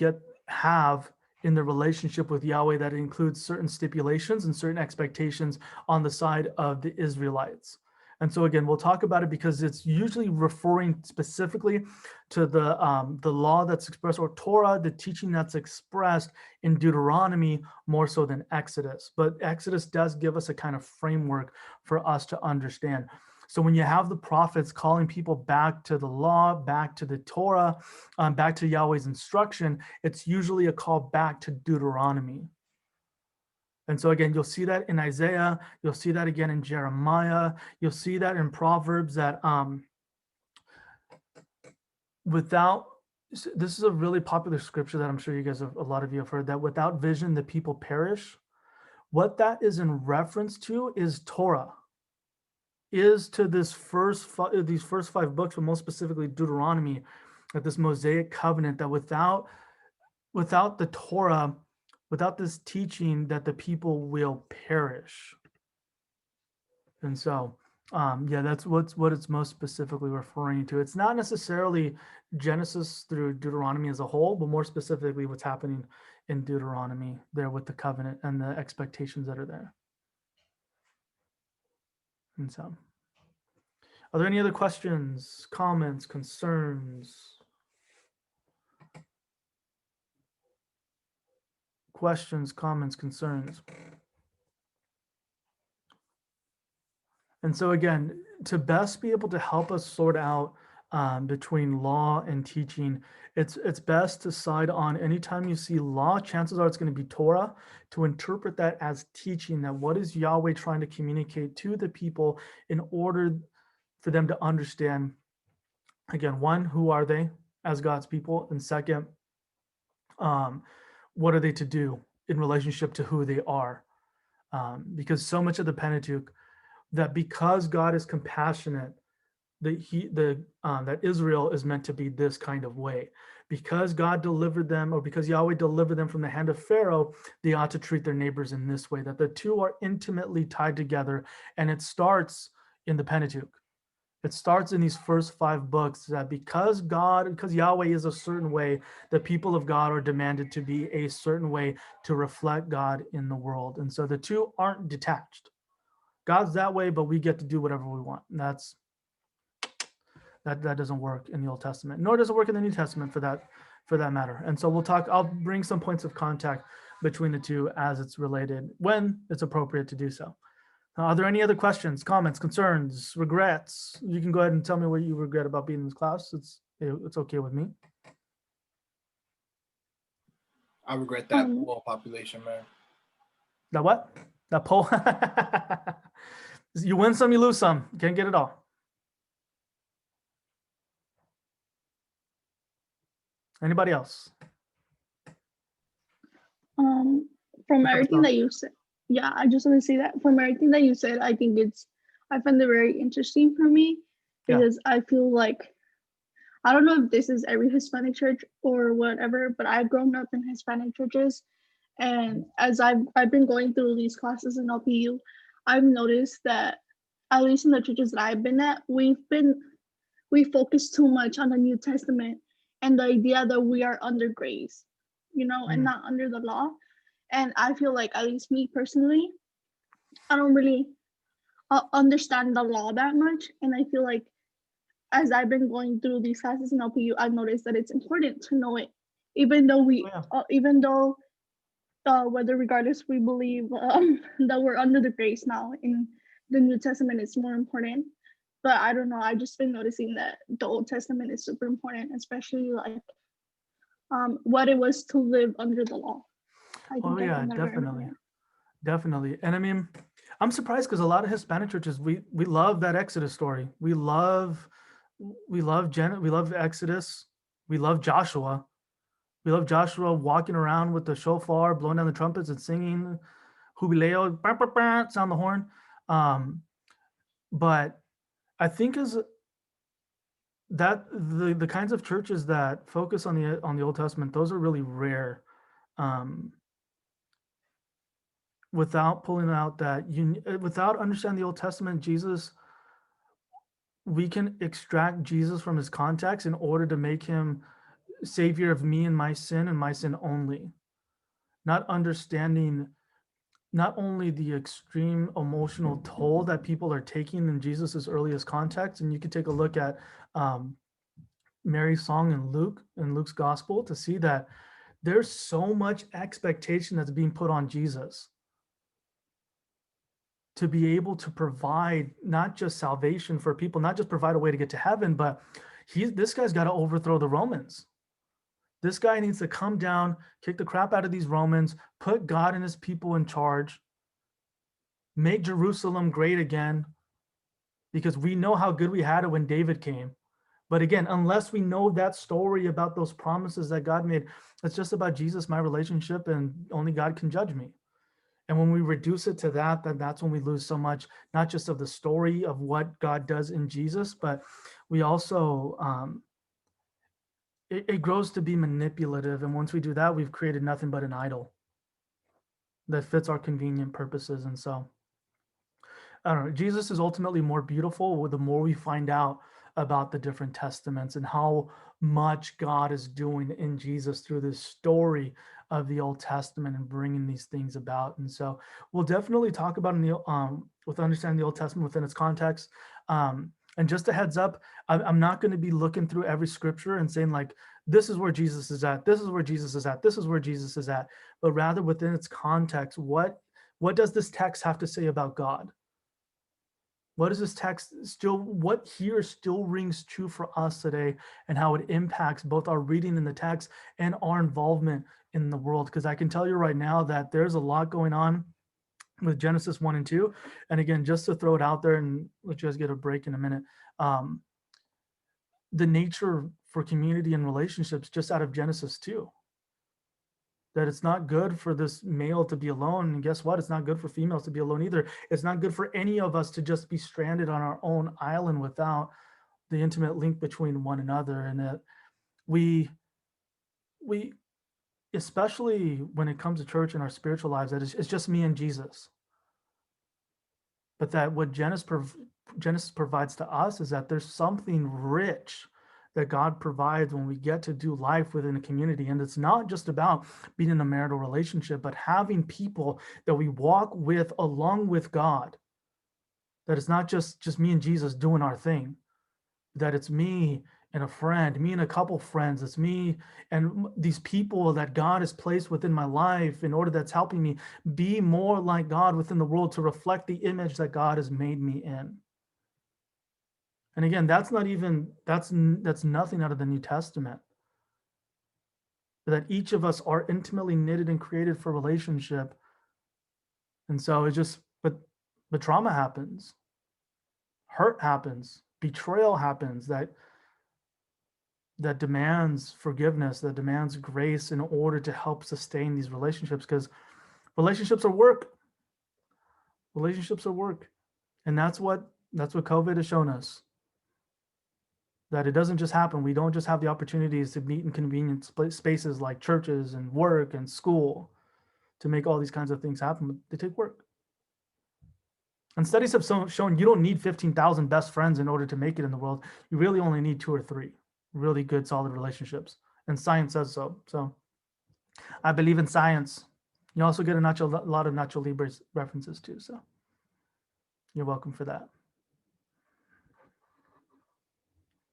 have in the relationship with Yahweh that includes certain stipulations and certain expectations on the side of the Israelites. And so again, we'll talk about it because it's usually referring specifically to the law that's expressed, or Torah, the teaching that's expressed in Deuteronomy more so than Exodus. But Exodus does give us a kind of framework for us to understand. So when you have the prophets calling people back to the law, back to the Torah, back to Yahweh's instruction, it's usually a call back to Deuteronomy. And so again, you'll see that in Isaiah, you'll see that again in Jeremiah, you'll see that in Proverbs, that without This is a really popular scripture that I'm sure you guys have, a lot of you have heard, that without vision, the people perish. What that is in reference to is Torah, is to this these first 5 books, but most specifically Deuteronomy, that this Mosaic covenant, that without the Torah, without this teaching, that the people will perish. And so, yeah, that's what it's most specifically referring to. It's not necessarily Genesis through Deuteronomy as a whole, but more specifically what's happening in Deuteronomy there with the covenant and the expectations that are there. And so, are there any other questions, comments, concerns? Questions, comments, concerns? And so again, to best be able to help us sort out between law and teaching, it's best to side on, anytime you see law, chances are it's going to be Torah, to interpret that as teaching, that what is Yahweh trying to communicate to the people in order for them to understand, again, one, who are they as God's people? And second, what are they to do in relationship to who they are? Because so much of the Pentateuch, that because God is compassionate, that Israel is meant to be this kind of way. Because God delivered them, or because Yahweh delivered them from the hand of Pharaoh, they ought to treat their neighbors in this way, that the two are intimately tied together. And it starts in the Pentateuch. It starts in these first 5 books, that because Yahweh is a certain way, the people of God are demanded to be a certain way to reflect God in the world. And so the two aren't detached. God's that way, but we get to do whatever we want. And that doesn't work in the Old Testament, nor does it work in the New Testament for that matter. And so I'll bring some points of contact between the two as it's related, when it's appropriate to do so. Are there any other questions, comments, concerns, regrets? You can go ahead and tell me what you regret about being in this class. It's okay with me. I regret that poor population, man. That what? That poll? You win some, you lose some. You can't get it all. Anybody else? From everything that you said, yeah, I just want to say that from everything that you said, I find it very interesting for me, because I feel like, I don't know if this is every Hispanic church or whatever, but I've grown up in Hispanic churches. And as I've been going through these classes in LPU, I've noticed that, at least in the churches that I've been at, we focus too much on the New Testament and the idea that we are under grace, and not under the law. And I feel like, at least me personally, I don't really understand the law that much. And I feel like, as I've been going through these classes in LPU, I've noticed that it's important to know it, even though whether regardless we believe that we're under the grace now in the New Testament, is more important. But I don't know, I've just been noticing that the Old Testament is super important, especially like what it was to live under the law. Oh yeah, definitely. And I mean, I'm surprised, because a lot of Hispanic churches, we love that Exodus story. We love Exodus. We love Joshua. We love Joshua walking around with the shofar, blowing down the trumpets and singing Jubileo, sound the horn. But I think is that the kinds of churches that focus on the Old Testament, those are really rare. Without pulling out without understanding the Old Testament, Jesus, we can extract Jesus from his context in order to make him savior of me and my sin only. Not understanding not only the extreme emotional toll that people are taking in Jesus's earliest context, and you could take a look at Mary's song in Luke's gospel to see that there's so much expectation that's being put on Jesus to be able to provide not just salvation for people, not just provide a way to get to heaven, but this guy's got to overthrow the Romans. This guy needs to come down, kick the crap out of these Romans, put God and his people in charge, make Jerusalem great again, because we know how good we had it when David came. But again, unless we know that story about those promises that God made, it's just about Jesus, my relationship, and only God can judge me. And when we reduce it to that, then that's when we lose so much, not just of the story of what God does in Jesus, but we also, it grows to be manipulative. And once we do that, we've created nothing but an idol that fits our convenient purposes. And so, I don't know, Jesus is ultimately more beautiful the more we find out about the different testaments and how much God is doing in Jesus through this story of the Old Testament and bringing these things about. And so we'll definitely talk about in the with understanding the Old Testament within its context. And just a heads up, I'm not going to be looking through every scripture and saying like, this is where Jesus is at, this is where Jesus is at, this is where Jesus is at, but rather within its context, what does this text have to say about God? What is this text still, what here still rings true for us today, and how it impacts both our reading in the text and our involvement in the world? Because I can tell you right now that there's a lot going on with Genesis 1 and 2. And again, just to throw it out there and let you guys get a break in a minute, the nature for community and relationships just out of Genesis 2. That it's not good for this male to be alone. And guess what? It's not good for females to be alone either. It's not good for any of us to just be stranded on our own island without the intimate link between one another. And that we especially when it comes to church and our spiritual lives, that it's just me and Jesus. But that what Genesis provides to us is that there's something rich that God provides when we get to do life within a community. And it's not just about being in a marital relationship, but having people that we walk with along with God. That it's not just me and Jesus doing our thing, that it's me and a friend, me and a couple friends, it's me and these people that God has placed within my life in order that's helping me be more like God within the world, to reflect the image that God has made me in. And again, that's nothing out of the New Testament. That each of us are intimately knitted and created for relationship. And so it's just, but trauma happens, hurt happens, betrayal happens, that demands forgiveness, that demands grace in order to help sustain these relationships, because relationships are work. Relationships are work. And that's what COVID has shown us. That it doesn't just happen. We don't just have the opportunities to meet in convenient spaces like churches and work and school to make all these kinds of things happen, but they take work. And studies have shown you don't need 15,000 best friends in order to make it in the world. You really only need 2 or 3 really good, solid relationships. And science says so. So I believe in science. You also get a lot of Nacho Libre references too. So you're welcome for that.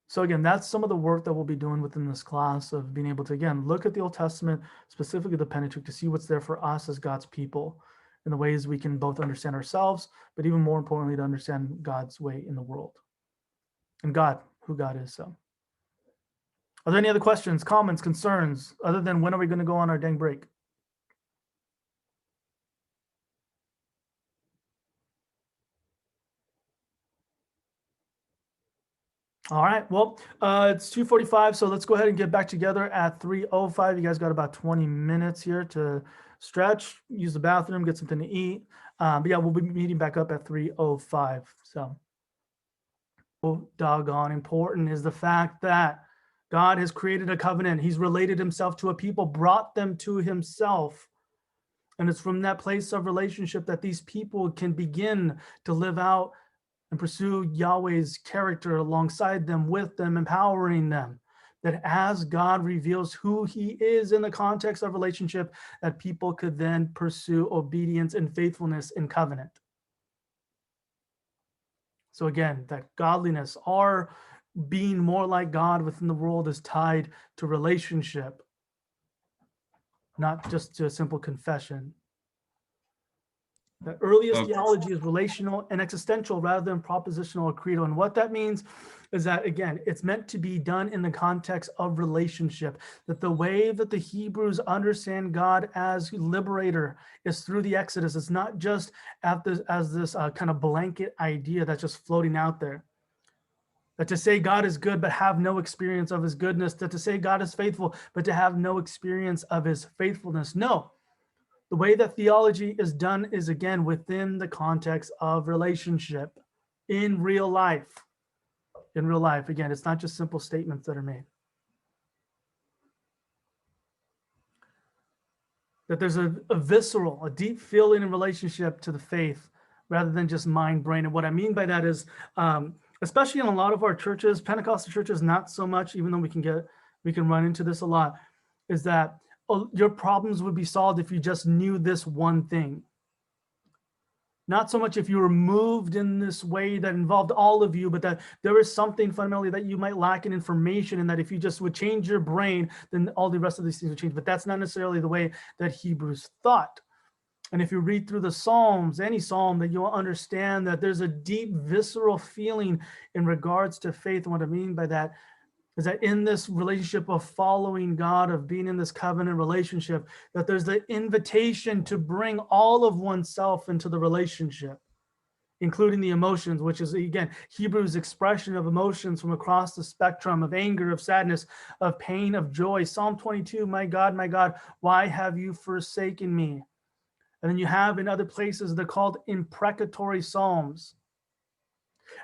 So again, that's some of the work that we'll be doing within this class, of being able to, again, look at the Old Testament, specifically the Pentateuch, to see what's there for us as God's people, in the ways we can both understand ourselves, but even more importantly, to understand God's way in the world and God, who God is. So are there any other questions, comments, concerns, other than when are we going to go on our dang break? All right, well, it's 2:45, so let's go ahead and get back together at 3:05. You guys got about 20 minutes here to stretch, use the bathroom, get something to eat. But yeah, we'll be meeting back up at 3:05. So, doggone important is the fact that God has created a covenant. He's related himself to a people, brought them to himself. And it's from that place of relationship that these people can begin to live out and pursue Yahweh's character alongside them, with them, empowering them. That as God reveals who he is in the context of relationship, that people could then pursue obedience and faithfulness in covenant. So again, that godliness, our being more like God within the world, is tied to relationship, not just to a simple confession. The earliest Okay. theology is relational and existential rather than propositional or creedal. And what that means is that, again, it's meant to be done in the context of relationship. That the way that the Hebrews understand God as liberator is through the Exodus. It's not just as this kind of blanket idea that's just floating out there. That to say God is good but have no experience of his goodness, that to say God is faithful but to have no experience of his faithfulness. No, the way that theology is done is again within the context of relationship in real life. In real life, again, it's not just simple statements that are made. That there's a visceral, a deep feeling in relationship to the faith rather than just mind, brain. And what I mean by that is, especially in a lot of our churches, Pentecostal churches, not so much, even though we can run into this a lot, is that your problems would be solved if you just knew this one thing. Not so much if you were moved in this way that involved all of you, but that there is something fundamentally that you might lack in information, and that if you just would change your brain, then all the rest of these things would change. But that's not necessarily the way that Hebrews thought. And if you read through the Psalms, any Psalm, that you'll understand that there's a deep visceral feeling in regards to faith. And what I mean by that is that in this relationship of following God, of being in this covenant relationship, that there's the invitation to bring all of oneself into the relationship, including the emotions, which is, again, Hebrews' expression of emotions from across the spectrum of anger, of sadness, of pain, of joy. Psalm 22, my God, why have you forsaken me? And then you have in other places, they're called imprecatory Psalms.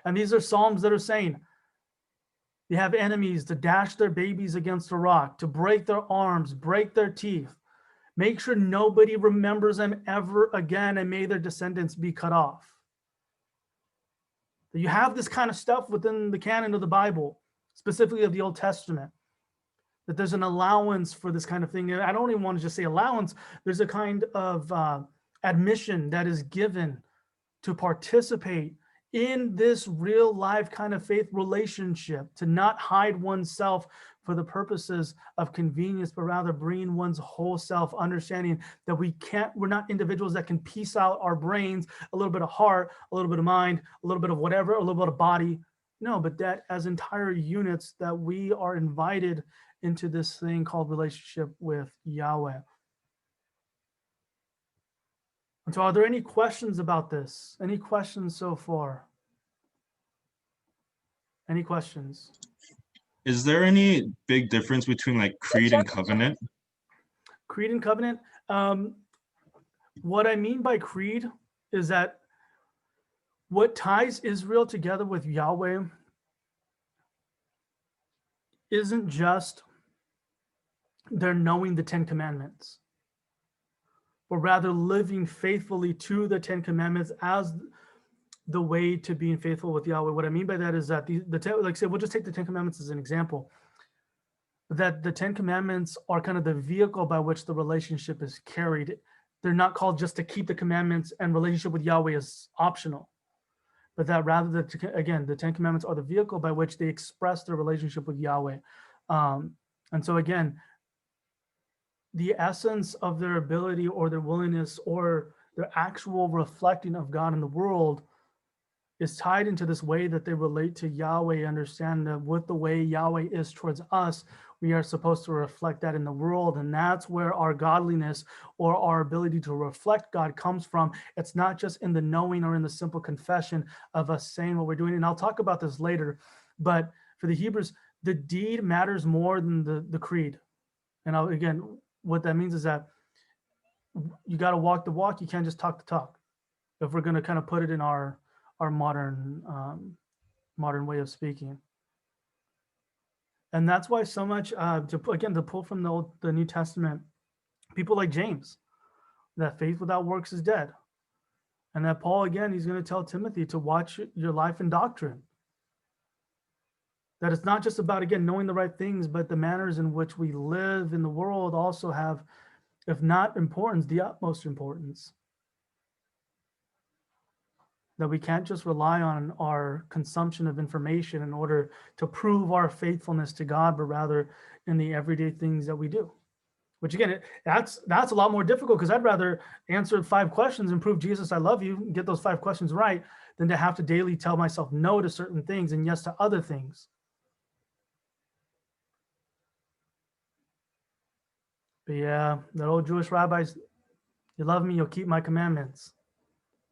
And these are Psalms that are saying, you have enemies to dash their babies against a rock, to break their arms, break their teeth. Make sure nobody remembers them ever again, and may their descendants be cut off. You have this kind of stuff within the canon of the Bible, specifically of the Old Testament, that there's an allowance for this kind of thing. And I don't even want to just say allowance. There's a kind of admission that is given to participate in this real life kind of faith relationship, to not hide oneself for the purposes of convenience, but rather bring one's whole self, understanding that we're not individuals that can piece out our brains, a little bit of heart, a little bit of mind, a little bit of whatever, a little bit of body. No, but that as entire units, that we are invited into this thing called relationship with Yahweh. And so are there any questions about this? Any questions so far? Any questions? Is there any big difference between like creed and covenant? Creed and covenant. What I mean by creed is that what ties Israel together with Yahweh isn't just their knowing the Ten Commandments, but rather living faithfully to the Ten Commandments as the way to being faithful with Yahweh. What I mean by that is that like say, we'll just take the Ten Commandments as an example. That the Ten Commandments are kind of the vehicle by which the relationship is carried. They're not called just to keep the commandments, and relationship with Yahweh is optional, but that rather again, the Ten Commandments are the vehicle by which they express their relationship with Yahweh. And so again, the essence of their ability or their willingness or their actual reflecting of God in the world is tied into this way that they relate to Yahweh. Understand that with the way Yahweh is towards us, we are supposed to reflect that in the world. And that's where our godliness or our ability to reflect God comes from. It's not just in the knowing or in the simple confession of us saying what we're doing. And I'll talk about this later. But for the Hebrews, the deed matters more than the creed. And again, what that means is that you got to walk the walk. You can't just talk the talk. If we're going to kind of put it in our modern way of speaking. And that's why so much, to pull from the New Testament, people like James, that faith without works is dead. And that Paul, again, he's going to tell Timothy to watch your life and doctrine. That it's not just about, again, knowing the right things, but the manners in which we live in the world also have, if not importance, the utmost importance. That we can't just rely on our consumption of information in order to prove our faithfulness to God, but rather in the everyday things that we do. Which again, that's a lot more difficult, because I'd rather answer 5 questions and prove Jesus, I love you, and get those 5 questions right, than to have to daily tell myself no to certain things and yes to other things. But yeah, the old Jewish rabbis, you love me, you'll keep my commandments.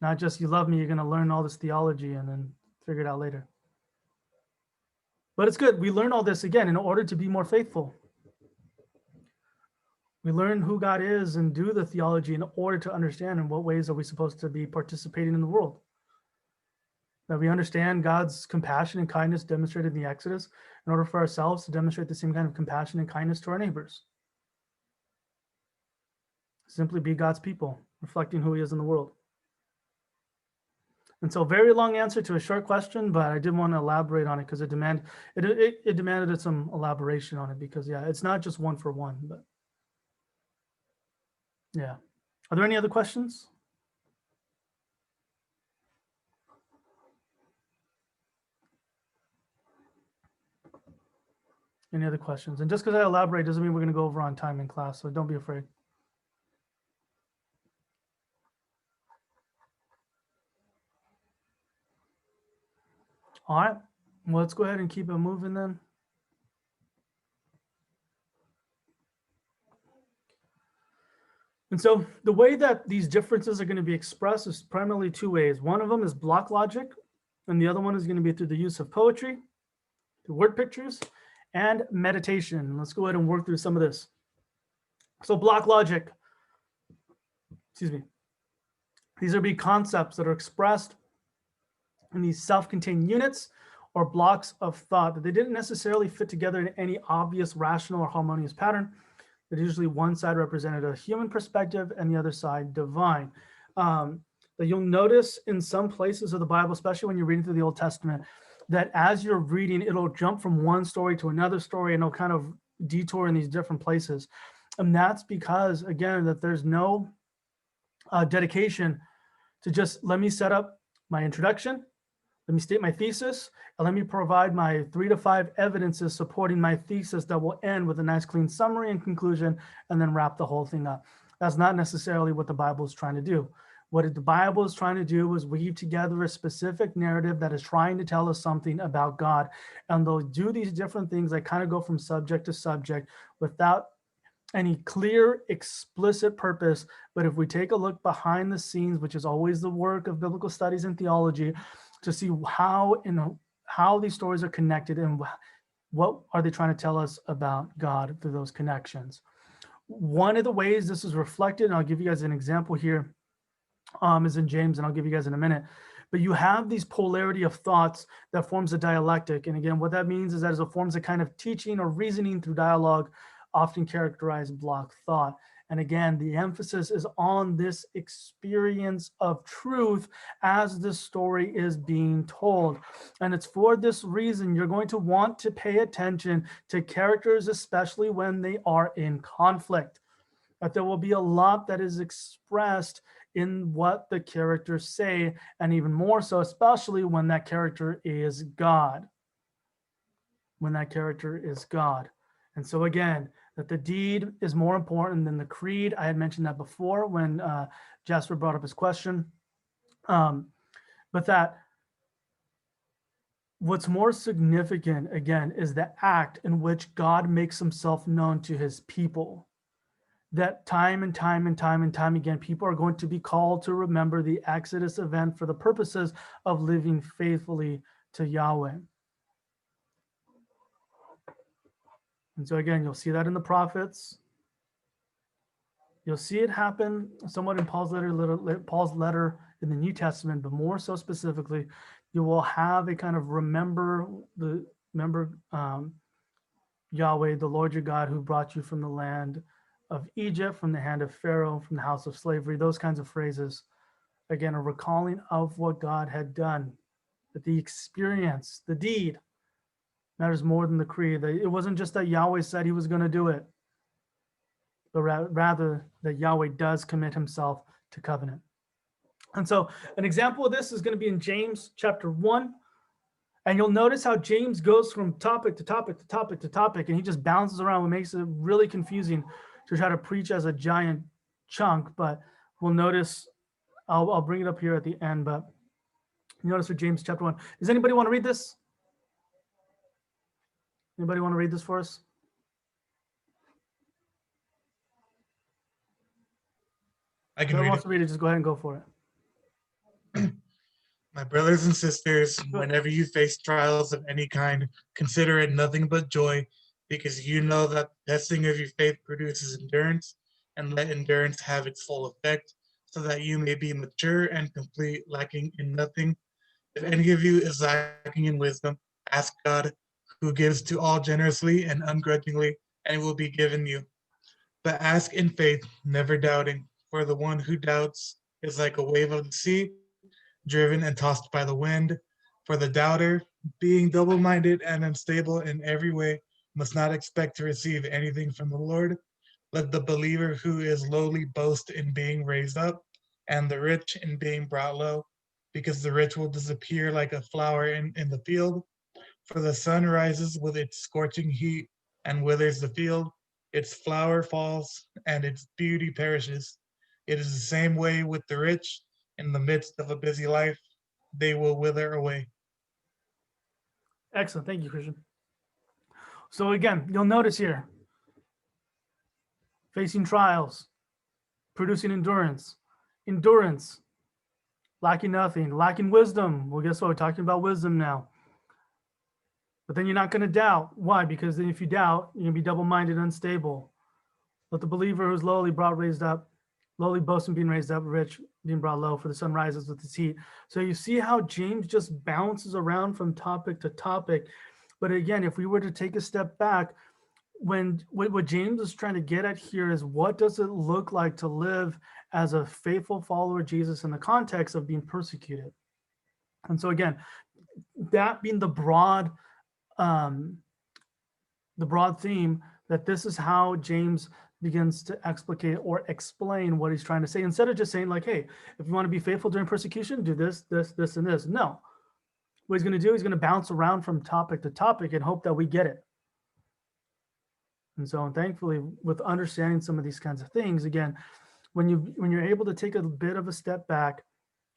Not just you love me, you're going to learn all this theology and then figure it out later. But it's good. We learn all this again in order to be more faithful. We learn who God is and do the theology in order to understand in what ways are we supposed to be participating in the world. That we understand God's compassion and kindness demonstrated in the Exodus in order for ourselves to demonstrate the same kind of compassion and kindness to our neighbors. Simply be God's people, reflecting who he is in the world. And so very long answer to a short question, but I did want to elaborate on it because it demanded some elaboration on it because yeah, it's not just one for one, but yeah. Are there any other questions? Any other questions? And just because I elaborate doesn't mean we're going to go over on time in class, so don't be afraid. All right, well, let's go ahead and keep it moving then. And so the way that these differences are going to be expressed is primarily two ways. One of them is block logic, and the other one is going to be through the use of poetry, through word pictures, and meditation. Let's go ahead and work through some of this. So block logic, excuse me. These are big concepts that are expressed in these self-contained units or blocks of thought that they didn't necessarily fit together in any obvious rational or harmonious pattern. That usually one side represented a human perspective and the other side divine. That you'll notice in some places of the Bible, especially when you're reading through the Old Testament, that as you're reading, it'll jump from one story to another story and it'll kind of detour in these different places. And that's because, again, that there's no dedication to just let me set up my introduction, let me state my thesis, and let me provide my 3 to 5 evidences supporting my thesis that will end with a nice clean summary and conclusion and then wrap the whole thing up. That's not necessarily what the Bible is trying to do. What the Bible is trying to do is weave together a specific narrative that is trying to tell us something about God. And they'll do these different things that kind of go from subject to subject without any clear, explicit purpose. But if we take a look behind the scenes, which is always the work of biblical studies and theology, to see how these stories are connected and what are they trying to tell us about God through those connections. One of the ways this is reflected, and I'll give you guys an example here, is in James, and I'll give you guys in a minute. But you have these polarity of thoughts that forms a dialectic. And again, what that means is that it forms a kind of teaching or reasoning through dialogue, often characterized block thought. And again, the emphasis is on this experience of truth as the story is being told. And it's for this reason you're going to want to pay attention to characters, especially when they are in conflict. That there will be a lot that is expressed in what the characters say, and even more so, especially when that character is God. When that character is God. And so again, that the deed is more important than the creed. I had mentioned that before when Jasper brought up his question. But that what's more significant, again, is the act in which God makes himself known to his people. That time and time and time and time again, people are going to be called to remember the Exodus event for the purposes of living faithfully to Yahweh. And so again, you'll see that in the prophets. You'll see it happen somewhat in Paul's letter in the New Testament, but more so specifically, you will have a kind of remember Yahweh, the Lord your God, who brought you from the land of Egypt, from the hand of Pharaoh, from the house of slavery. Those kinds of phrases, again, a recalling of what God had done, that the experience, the deed, matters more than the creed. It wasn't just that Yahweh said he was going to do it, but rather that Yahweh does commit himself to covenant. And so an example of this is going to be in James chapter 1. And you'll notice how James goes from topic to topic to topic to topic, and he just bounces around, what makes it really confusing to try to preach as a giant chunk. But we'll notice, I'll bring it up here at the end, but you notice for James chapter 1. Does anybody want to read this? Anybody want to read this for us? I can Whoever read wants it. to read it, just go ahead and go for it. My brothers and sisters, whenever you face trials of any kind, consider it nothing but joy, because you know that the testing of your faith produces endurance, and let endurance have its full effect, so that you may be mature and complete, lacking in nothing. If any of you is lacking in wisdom, ask God, who gives to all generously and ungrudgingly, and it will be given you. But ask in faith, never doubting, for the one who doubts is like a wave of the sea, driven and tossed by the wind. For the doubter, being double minded and unstable in every way, must not expect to receive anything from the Lord. Let the believer who is lowly boast in being raised up, and the rich in being brought low, because the rich will disappear like a flower in the field. For the sun rises with its scorching heat and withers the field, its flower falls, and its beauty perishes. It is the same way with the rich. In the midst of a busy life, they will wither away. Excellent. Thank you, Christian. So again, you'll notice here, facing trials, producing endurance, endurance, lacking nothing, lacking wisdom. Well, guess what? We're talking about wisdom now. But then you're not going to doubt. Why? Because then if you doubt, you're going to be double-minded, unstable. Let the believer who's lowly raised up, lowly boasting being raised up, rich being brought low, for the sun rises with its heat. So you see how James just bounces around from topic to topic. But again, if we were to take a step back, what James is trying to get at here is, what does it look like to live as a faithful follower of Jesus in the context of being persecuted? And so again, that being the broad theme, that this is how James begins to explicate or explain what he's trying to say, instead of just saying like, hey, if you want to be faithful during persecution, do this, this, this, and this. No, what he's going to do, he's going to bounce around from topic to topic and hope that we get it. And so thankfully, with understanding some of these kinds of things, again, when you're able to take a bit of a step back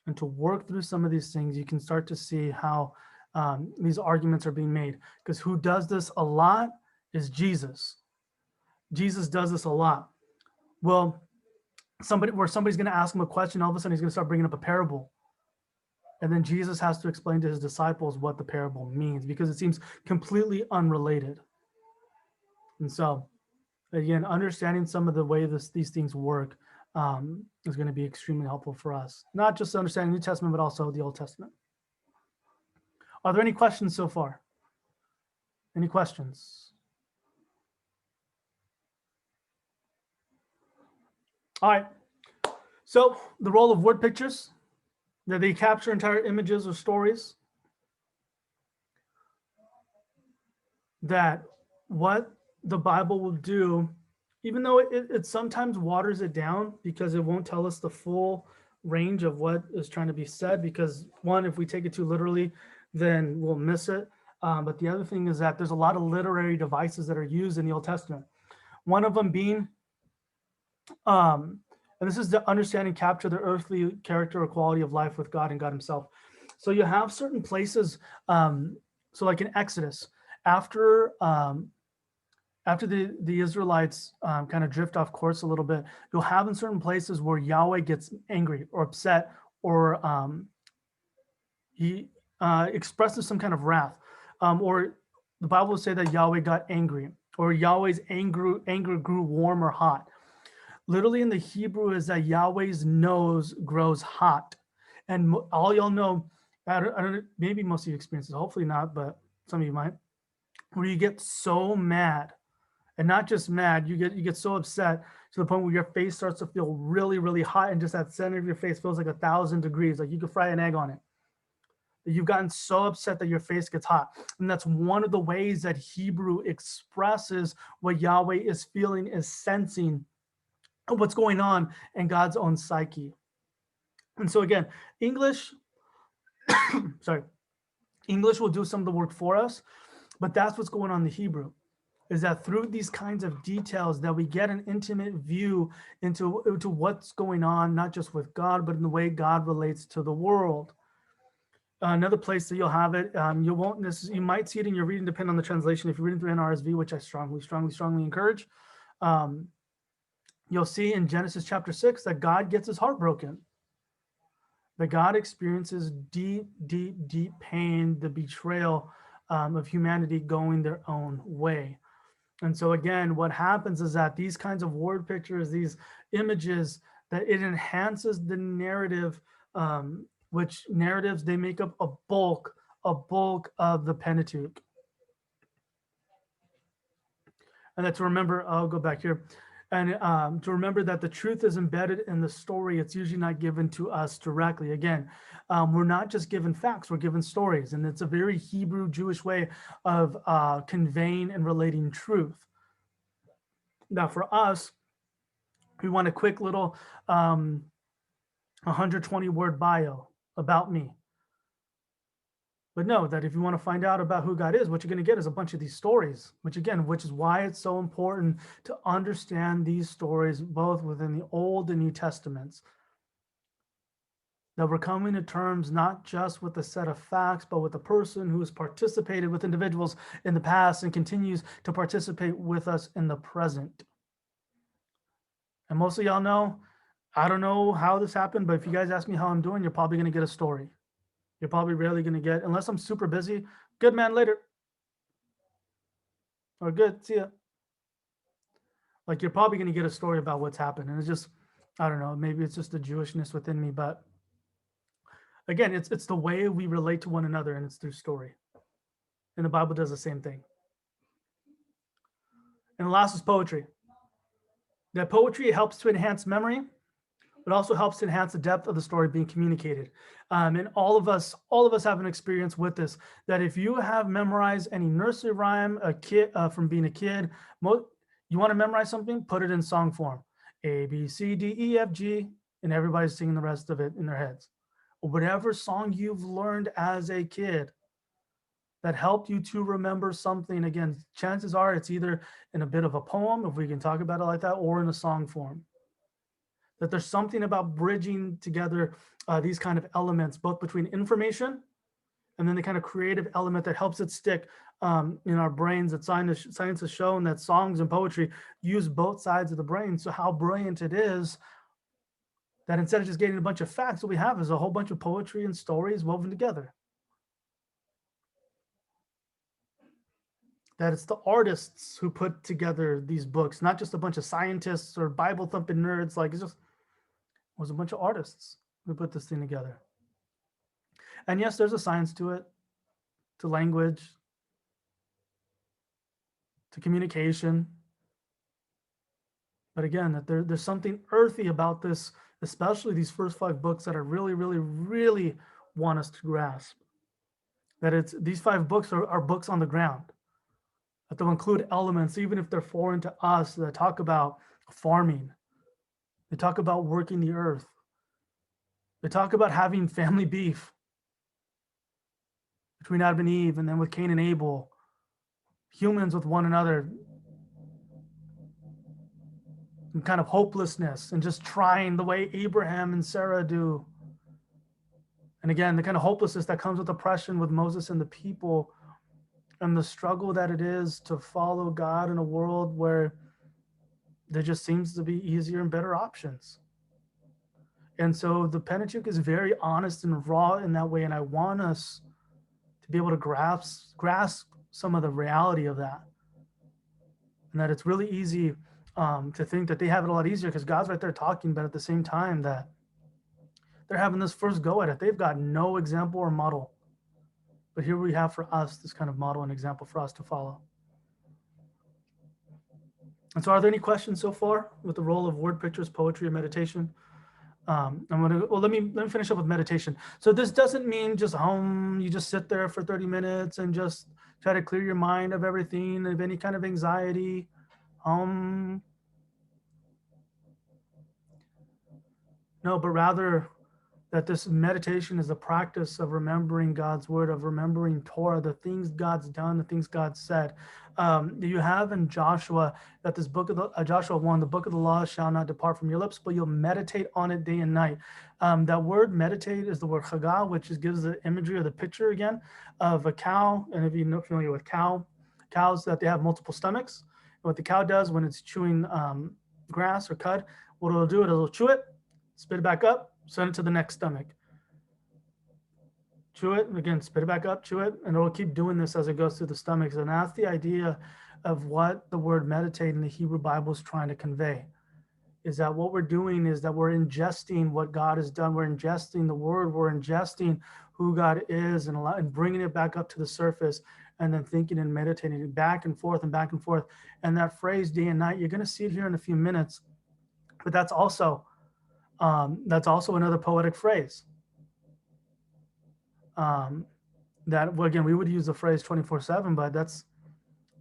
and to work through some of these things, you can start to see how these arguments are being made. Because who does this a lot is Jesus. Jesus does this a lot. Well, somebody's going to ask him a question, all of a sudden he's going to start bringing up a parable. And then Jesus has to explain to his disciples what the parable means, because it seems completely unrelated. And so, again, understanding some of the way these things work is going to be extremely helpful for us. Not just understanding the New Testament, but also the Old Testament. Are there any questions so far? Any questions? All right. So the role of word pictures, that they capture entire images or stories. That what the Bible will do, even though it sometimes waters it down, because it won't tell us the full range of what is trying to be said, because one, if we take it too literally, then we'll miss it. But the other thing is that there's a lot of literary devices that are used in the Old Testament. One of them being, and this is to understand and capture the earthly character or quality of life with God and God himself. So you have certain places, so like in Exodus, after the Israelites kind of drift off course a little bit, you'll have in certain places where Yahweh gets angry or upset, or he expresses some kind of wrath, or the Bible will say that Yahweh got angry, or Yahweh's anger grew warm or hot. Literally in the Hebrew is that Yahweh's nose grows hot. And all y'all know, I don't, maybe most of you experience this, hopefully not, but some of you might, where you get so mad, and not just mad, you get so upset to the point where your face starts to feel really, really hot, and just that center of your face feels like 1,000 degrees, like you could fry an egg on it. You've gotten so upset that your face gets hot. And that's one of the ways that Hebrew expresses what Yahweh is feeling, is sensing what's going on in God's own psyche. And so again, English will do some of the work for us, but that's what's going on in the Hebrew, is that through these kinds of details that we get an intimate view into what's going on, not just with God, but in the way God relates to the world. Another place that you'll have it, you might see it in your reading, depending on the translation. If you're reading through NRSV, which I strongly encourage, you'll see in Genesis chapter 6 that God gets his heart broken. that God experiences deep, deep, deep pain, the betrayal of humanity going their own way. And so again, what happens is that these kinds of word pictures, these images, that it enhances the narrative, which narratives, they make up a bulk of the Pentateuch. And that to remember, I'll go back here, and to remember that the truth is embedded in the story. It's usually not given to us directly. Again, we're not just given facts, we're given stories. And it's a very Hebrew Jewish way of conveying and relating truth. Now for us, we want a quick little 120 word bio about me. But know that if you want to find out about who God is, what you're going to get is a bunch of these stories, which is why it's so important to understand these stories both within the Old and New Testaments. That we're coming to terms not just with a set of facts, but with a person who has participated with individuals in the past and continues to participate with us in the present. And most of y'all know, I don't know how this happened, but if you guys ask me how I'm doing, you're probably going to get a story. You're probably rarely going to get, unless I'm super busy, good man, later. Or good, see ya. Like you're probably going to get a story about what's happened. And it's just, I don't know, maybe it's just the Jewishness within me. But again, it's the way we relate to one another, and it's through story. And the Bible does the same thing. And the last is poetry. That poetry helps to enhance memory. It also helps to enhance the depth of the story being communicated. And all of us have an experience with this, that if you have memorized any nursery rhyme, from being a kid, you want to memorize something, put it in song form. A, B, C, D, E, F, G, and everybody's singing the rest of it in their heads. Or whatever song you've learned as a kid that helped you to remember something, again, chances are it's either in a bit of a poem, if we can talk about it like that, or in a song form. That there's something about bridging together these kind of elements, both between information and then the kind of creative element that helps it stick in our brains. That science has shown that songs and poetry use both sides of the brain. So how brilliant it is that instead of just getting a bunch of facts, what we have is a whole bunch of poetry and stories woven together. That it's the artists who put together these books, not just a bunch of scientists or Bible thumping nerds. Like it was a bunch of artists who put this thing together. And yes, there's a science to it, to language, to communication. But again, that there's something earthy about this, especially these first 5 books that I really, really, really want us to grasp. That these 5 books are books on the ground. That they'll include elements, even if they're foreign to us, that talk about farming. They talk about working the earth. They talk about having family beef between Adam and Eve, and then with Cain and Abel, humans with one another, and kind of hopelessness and just trying the way Abraham and Sarah do. And again, the kind of hopelessness that comes with oppression with Moses and the people, and the struggle that it is to follow God in a world where there just seems to be easier and better options. And so the Pentateuch is very honest and raw in that way. And I want us to be able to grasp some of the reality of that. And that it's really easy to think that they have it a lot easier because God's right there talking, but at the same time that they're having this first go at it. They've got no example or model. But here we have for us this kind of model and example for us to follow. And so are there any questions so far with the role of word pictures, poetry, and meditation? Let me finish up with meditation. So this doesn't mean just you just sit there for 30 minutes and just try to clear your mind of everything, of any kind of anxiety. No, but rather that this meditation is a practice of remembering God's word, of remembering Torah, the things God's done, the things God said. You have in Joshua that this book of Joshua 1, the book of the law shall not depart from your lips, but you'll meditate on it day and night. That word meditate is the word chagah, which gives the imagery or the picture again of a cow. And if you're familiar with cows, that they have multiple stomachs. And what the cow does when it's chewing grass or cud, what it'll do, it'll chew it, spit it back up, send it to the next stomach. chew it, and again, spit it back up, chew it, and it'll keep doing this as it goes through the stomach. And that's the idea of what the word meditate in the Hebrew Bible is trying to convey. Is that what we're doing is that we're ingesting what God has done. We're ingesting the word, we're ingesting who God is and bringing it back up to the surface, and then thinking and meditating it back and forth and back and forth. And that phrase day and night, you're going to see it here in a few minutes, but that's also another poetic phrase. That, well, again, we would use the phrase 24/7, but that's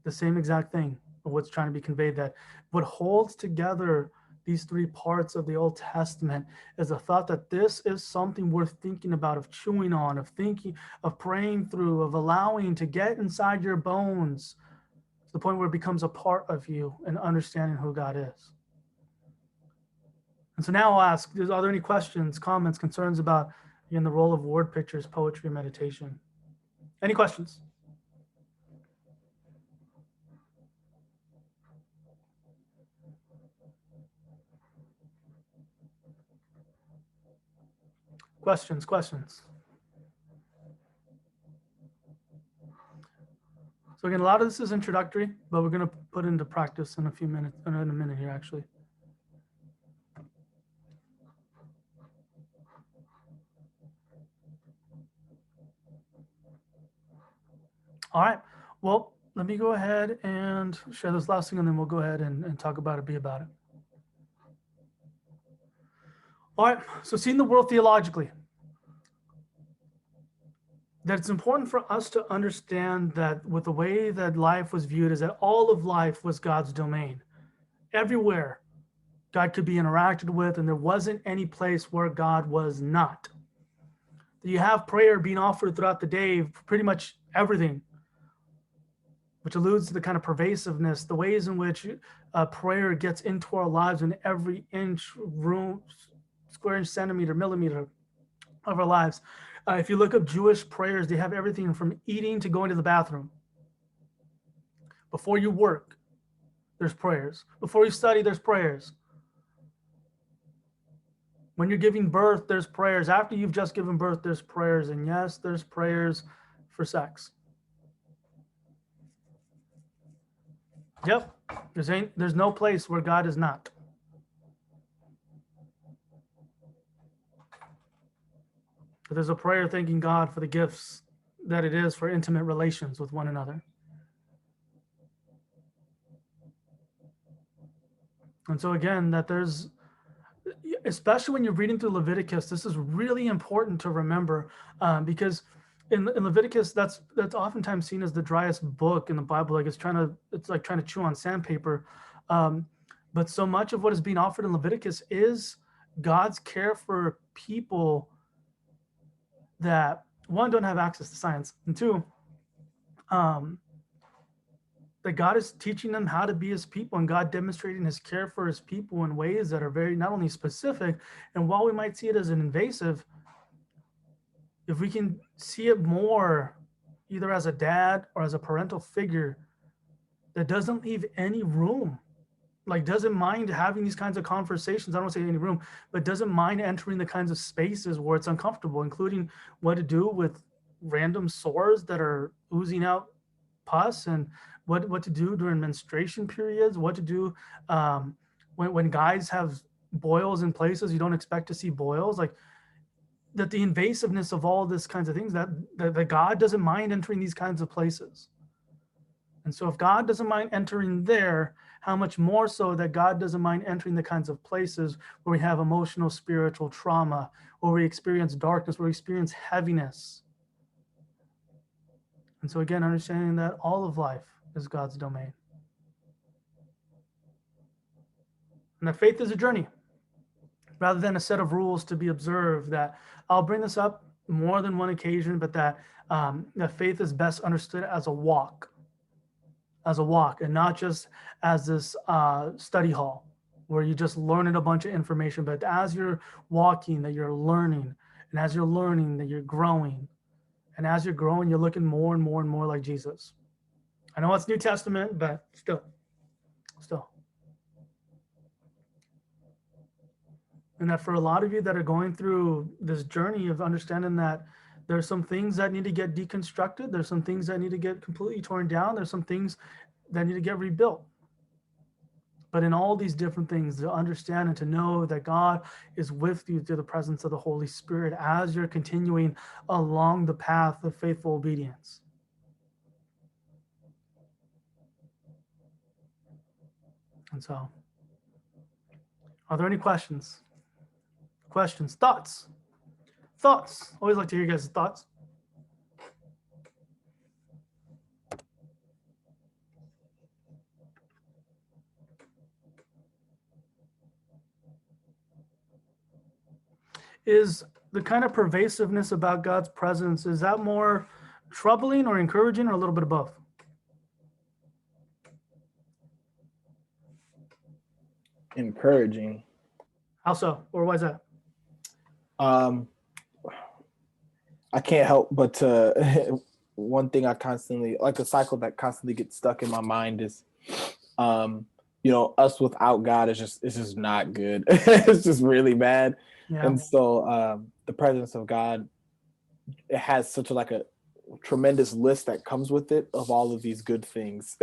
the same exact thing of what's trying to be conveyed. That what holds together these three parts of the Old Testament is the thought that this is something worth thinking about, of chewing on, of thinking, of praying through, of allowing to get inside your bones to the point where it becomes a part of you and understanding who God is. And so now I'll ask, are there any questions, comments, concerns about, again, the role of word pictures, poetry, and meditation? Any questions? Questions. So again, a lot of this is introductory, but we're going to put into practice in a few minutes, in a minute here, actually. All right, well, let me go ahead and share this last thing, and then we'll go ahead and talk about it, be about it. All right, so seeing the world theologically, that it's important for us to understand that with the way that life was viewed is that all of life was God's domain. Everywhere God could be interacted with, and there wasn't any place where God was not. You have prayer being offered throughout the day, pretty much everything, which alludes to the kind of pervasiveness, the ways in which prayer gets into our lives in every inch, room, square inch, centimeter, millimeter of our lives. If you look up Jewish prayers, they have everything from eating to going to the bathroom. Before you work, there's prayers. Before you study, there's prayers. When you're giving birth, there's prayers. After you've just given birth, there's prayers. And yes, there's prayers for sex. Yep, there's no place where God is not. But there's a prayer thanking God for the gifts that it is for intimate relations with one another. And so again, that there's, especially when you're reading through Leviticus, this is really important to remember, because in Leviticus, that's oftentimes seen as the driest book in the Bible. Like it's like trying to chew on sandpaper. But so much of what is being offered in Leviticus is God's care for people that, one, don't have access to science, and two, that God is teaching them how to be his people, and God demonstrating his care for his people in ways that are very, not only specific, and while we might see it as an invasive, if we can see it more either as a dad or as a parental figure that doesn't leave any room, like doesn't mind having these kinds of conversations, I don't want to say any room, but doesn't mind entering the kinds of spaces where it's uncomfortable, including what to do with random sores that are oozing out pus, and what to do during menstruation periods, what to do when guys have boils in places you don't expect to see boils, like that the invasiveness of all this kinds of things, that God doesn't mind entering these kinds of places. And so if God doesn't mind entering there, how much more so that God doesn't mind entering the kinds of places where we have emotional, spiritual trauma, where we experience darkness, where we experience heaviness. And so again, understanding that all of life is God's domain. And that faith is a journey rather than a set of rules to be observed. That I'll bring this up more than one occasion, but that faith is best understood as a walk, and not just as this study hall where you just learning a bunch of information, but as you're walking, that you're learning, and as you're learning, that you're growing, and as you're growing, you're looking more and more and more like Jesus. I know it's New Testament, but still. And that for a lot of you that are going through this journey of understanding that There's some things that need to get deconstructed. There's some things that need to get completely torn down. There's some things that need to get rebuilt. But in all these different things, to understand and to know that God is with you through the presence of the Holy Spirit as you're continuing along the path of faithful obedience. And so, are there any questions? Questions, thoughts? Thoughts. Always like to hear you guys' thoughts. Is the kind of pervasiveness about God's presence, is that more troubling or encouraging, or a little bit of both? Encouraging. How so? Or why is that? I can't help but to one thing I constantly like, a cycle that constantly gets stuck in my mind is us without God is just not good. It's just really bad. Yeah. And so the presence of God, it has such a tremendous list that comes with it of all of these good things.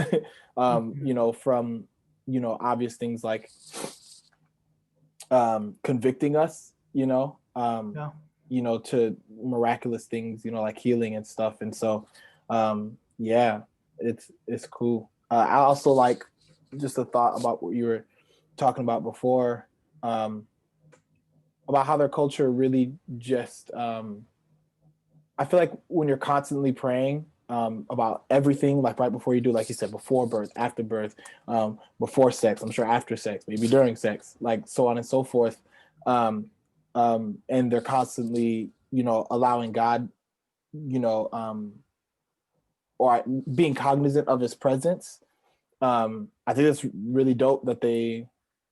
From obvious things like convicting us, to miraculous things, like healing and stuff. And so it's cool. I also like just a thought about what you were talking about before, about how their culture really just I feel like when you're constantly praying about everything, like right before you do, like you said, before birth, after birth, before sex, I'm sure after sex, maybe during sex, like so on and so forth. And they're constantly, allowing God, or being cognizant of his presence. I think it's really dope that they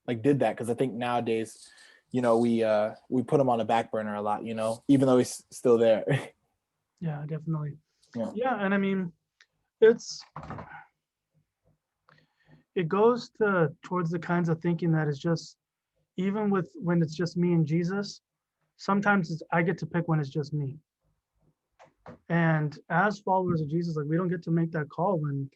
did that, because I think nowadays, we put him on the back burner a lot, even though he's still there. Yeah, definitely. Yeah. And I mean, it goes towards the kinds of thinking that is just, even when it's just me and Jesus, sometimes I get to pick when it's just me. And as followers of Jesus, we don't get to make that call when,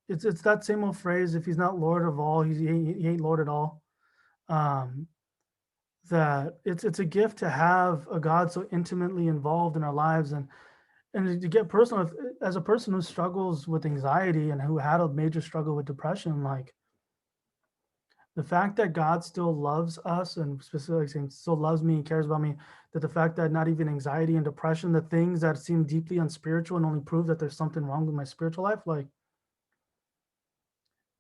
it's that same old phrase, if he's not Lord of all, he ain't Lord at all. That it's a gift to have a God so intimately involved in our lives, and to get personal, as a person who struggles with anxiety and who had a major struggle with depression, the fact that God still loves us, and specifically saying still loves me and cares about me, that the fact that not even anxiety and depression, the things that seem deeply unspiritual and only prove that there's something wrong with my spiritual life,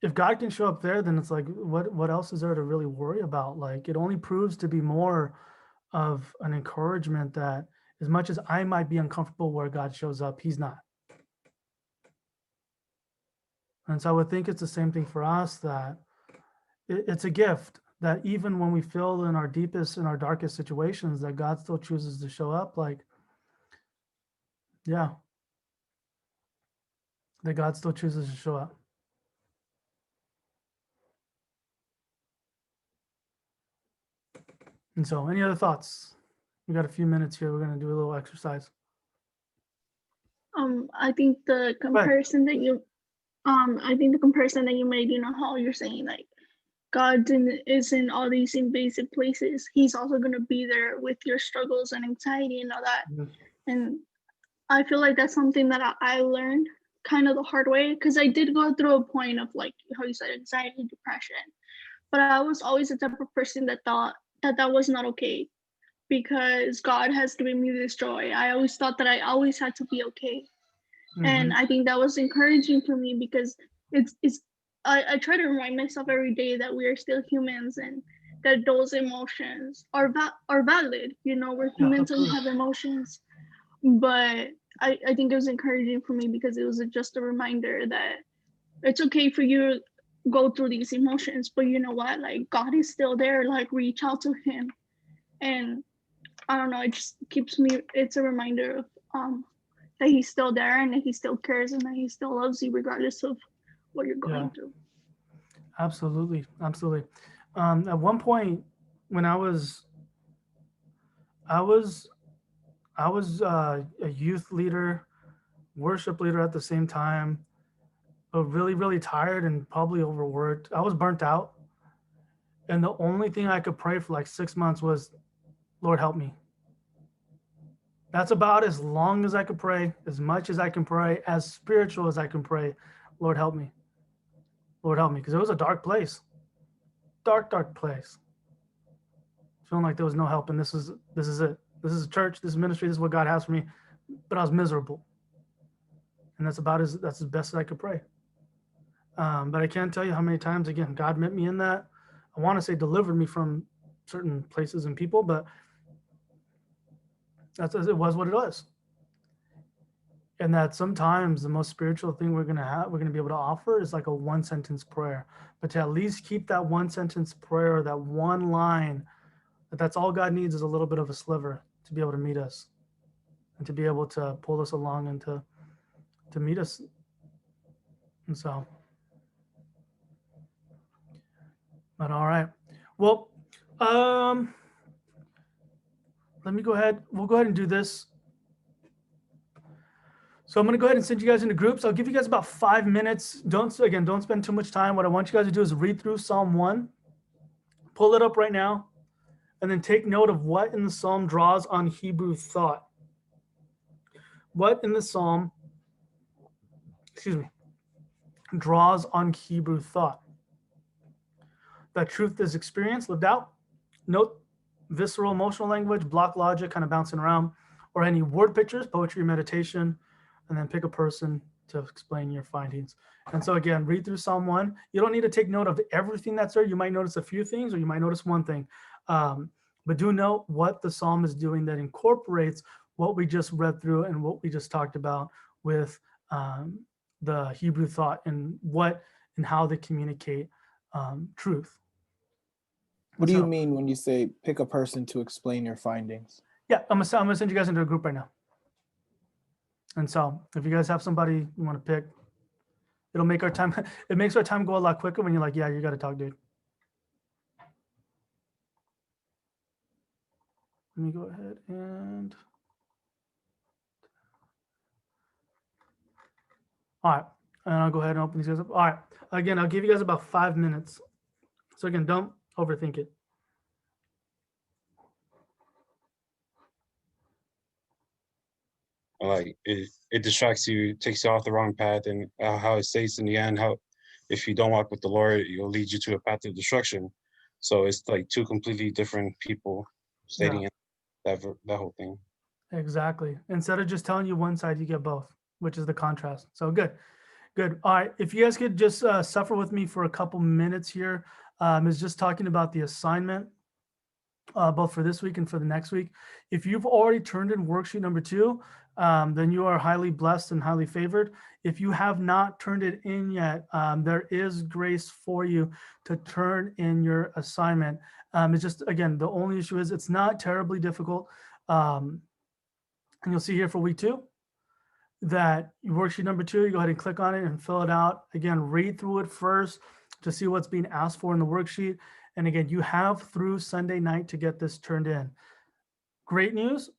if God can show up there, then it's what else is there to really worry about? It only proves to be more of an encouragement that as much as I might be uncomfortable where God shows up, he's not. And so I would think it's the same thing for us, that it's a gift that even when we feel in our deepest and our darkest situations, that God still chooses to show up. That God still chooses to show up. And so, any other thoughts? We got a few minutes here. We're going to do a little exercise. I think the comparison that you made, how you're saying God is in all these invasive places. He's also going to be there with your struggles and anxiety and all that. Mhm. And I feel like that's something that I learned kind of the hard way, because I did go through a point of how you said, anxiety, depression. But I was always the type of person that thought that was not okay, because God has given me this joy. I always thought that I always had to be okay. And I think that was encouraging for me, because I try to remind myself every day that we are still humans, and that those emotions are valid. We're humans and we have emotions. But I think it was encouraging for me, because it was just a reminder that it's okay for you to go through these emotions, but you know what? God is still there. Reach out to him. And I don't know, it just it's a reminder of that he's still there, and that he still cares, and that he still loves you regardless of what you're going through. Absolutely. At one point when I was I was a youth leader, worship leader at the same time, but really, really tired and probably overworked. I was burnt out. And the only thing I could pray for like 6 months was, Lord, help me. That's about as long as I could pray, as much as I can pray, as spiritual as I can pray. Lord, help me. Lord, help me. Because it was a dark place. Dark, dark place. Feeling like there was no help. And this is it. This is a church. This is ministry. This is what God has for me. But I was miserable. And that's as best as I could pray. But I can't tell you how many times, again, God met me in that. I want to say delivered me from certain places and people, but it was what it was. And that sometimes the most spiritual thing we're going to be able to offer is like a 1-sentence prayer. But to at least keep that 1-sentence prayer, that one line, that's all God needs is a little bit of a sliver to be able to meet us and to be able to pull us along and to meet us. And so, but all right. Well, let me go ahead. We'll go ahead and do this. So I'm going to go ahead and send you guys into groups. I'll give you guys about 5 minutes. Don't spend too much time. What I want you guys to do is read through Psalm 1, pull it up right now, and then take note of what in the Psalm draws on Hebrew thought. What in the Psalm, draws on Hebrew thought. That truth is experienced, lived out. Note visceral emotional language, block logic, kind of bouncing around, or any word pictures, poetry, meditation, and then pick a person to explain your findings. And so again, read through Psalm 1. You don't need to take note of everything that's there. You might notice a few things, or you might notice one thing. But do note what the Psalm is doing that incorporates what we just read through and what we just talked about with the Hebrew thought and what and how they communicate truth. What do you mean when you say pick a person to explain your findings? Yeah, I'm gonna send you guys into a group right now. And so if you guys have somebody you want to pick, it'll make our time, it makes our time go a lot quicker when you're like, yeah, you got to talk, dude. Let me go ahead and. All right, and I'll go ahead and open these guys up. All right, again, I'll give you guys about 5 minutes. So again, don't overthink it. Like it distracts you, takes you off the wrong path, and how it states in the end, how if you don't walk with the Lord, it'll lead you to a path of destruction. So it's like two completely different people stating it, that whole thing. Exactly. Instead of just telling you one side, you get both, which is the contrast. So good. All right. If you guys could just suffer with me for a couple minutes here, is just talking about the assignment, both for this week and for the next week. If you've already turned in worksheet number 2, then you are highly blessed and highly favored. If you have not turned it in yet, there is grace for you to turn in your assignment. It's just, again, the only issue is it's not terribly difficult. And you'll see here for week 2 that worksheet number 2, you go ahead and click on it and fill it out. Again, read through it first to see what's being asked for in the worksheet. And again, you have through Sunday night to get this turned in. Great news,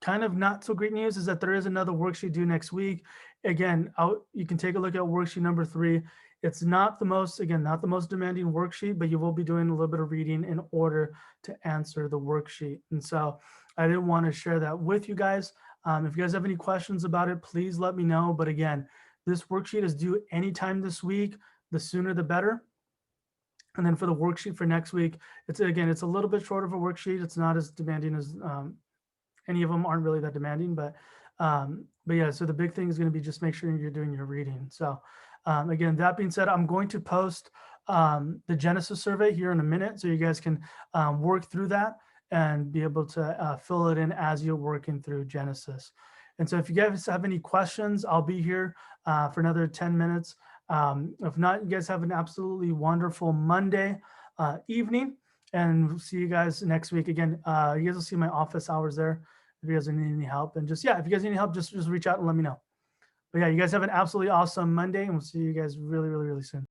kind of not so great news, is that there is another worksheet due next week. Again, you can take a look at worksheet number 3. It's not the most demanding worksheet, but you will be doing a little bit of reading in order to answer the worksheet. And so I didn't want to share that with you guys. If you guys have any questions about it, please let me know. But again, this worksheet is due anytime this week. The sooner the better. And then for the worksheet for next week, it's a little bit short of a worksheet. It's not as demanding as any of them aren't really that demanding, but yeah, so the big thing is going to be just make sure you're doing your reading. So again, that being said, I'm going to post the Genesis survey here in a minute, so you guys can work through that and be able to fill it in as you're working through Genesis. And so if you guys have any questions, I'll be here for another 10 minutes. If not, you guys have an absolutely wonderful Monday evening, and we'll see you guys next week. Again, you guys will see my office hours there if you guys need any help. And just, yeah, if you guys need any help, just reach out and let me know. But yeah, you guys have an absolutely awesome Monday, and we'll see you guys really, really, really soon.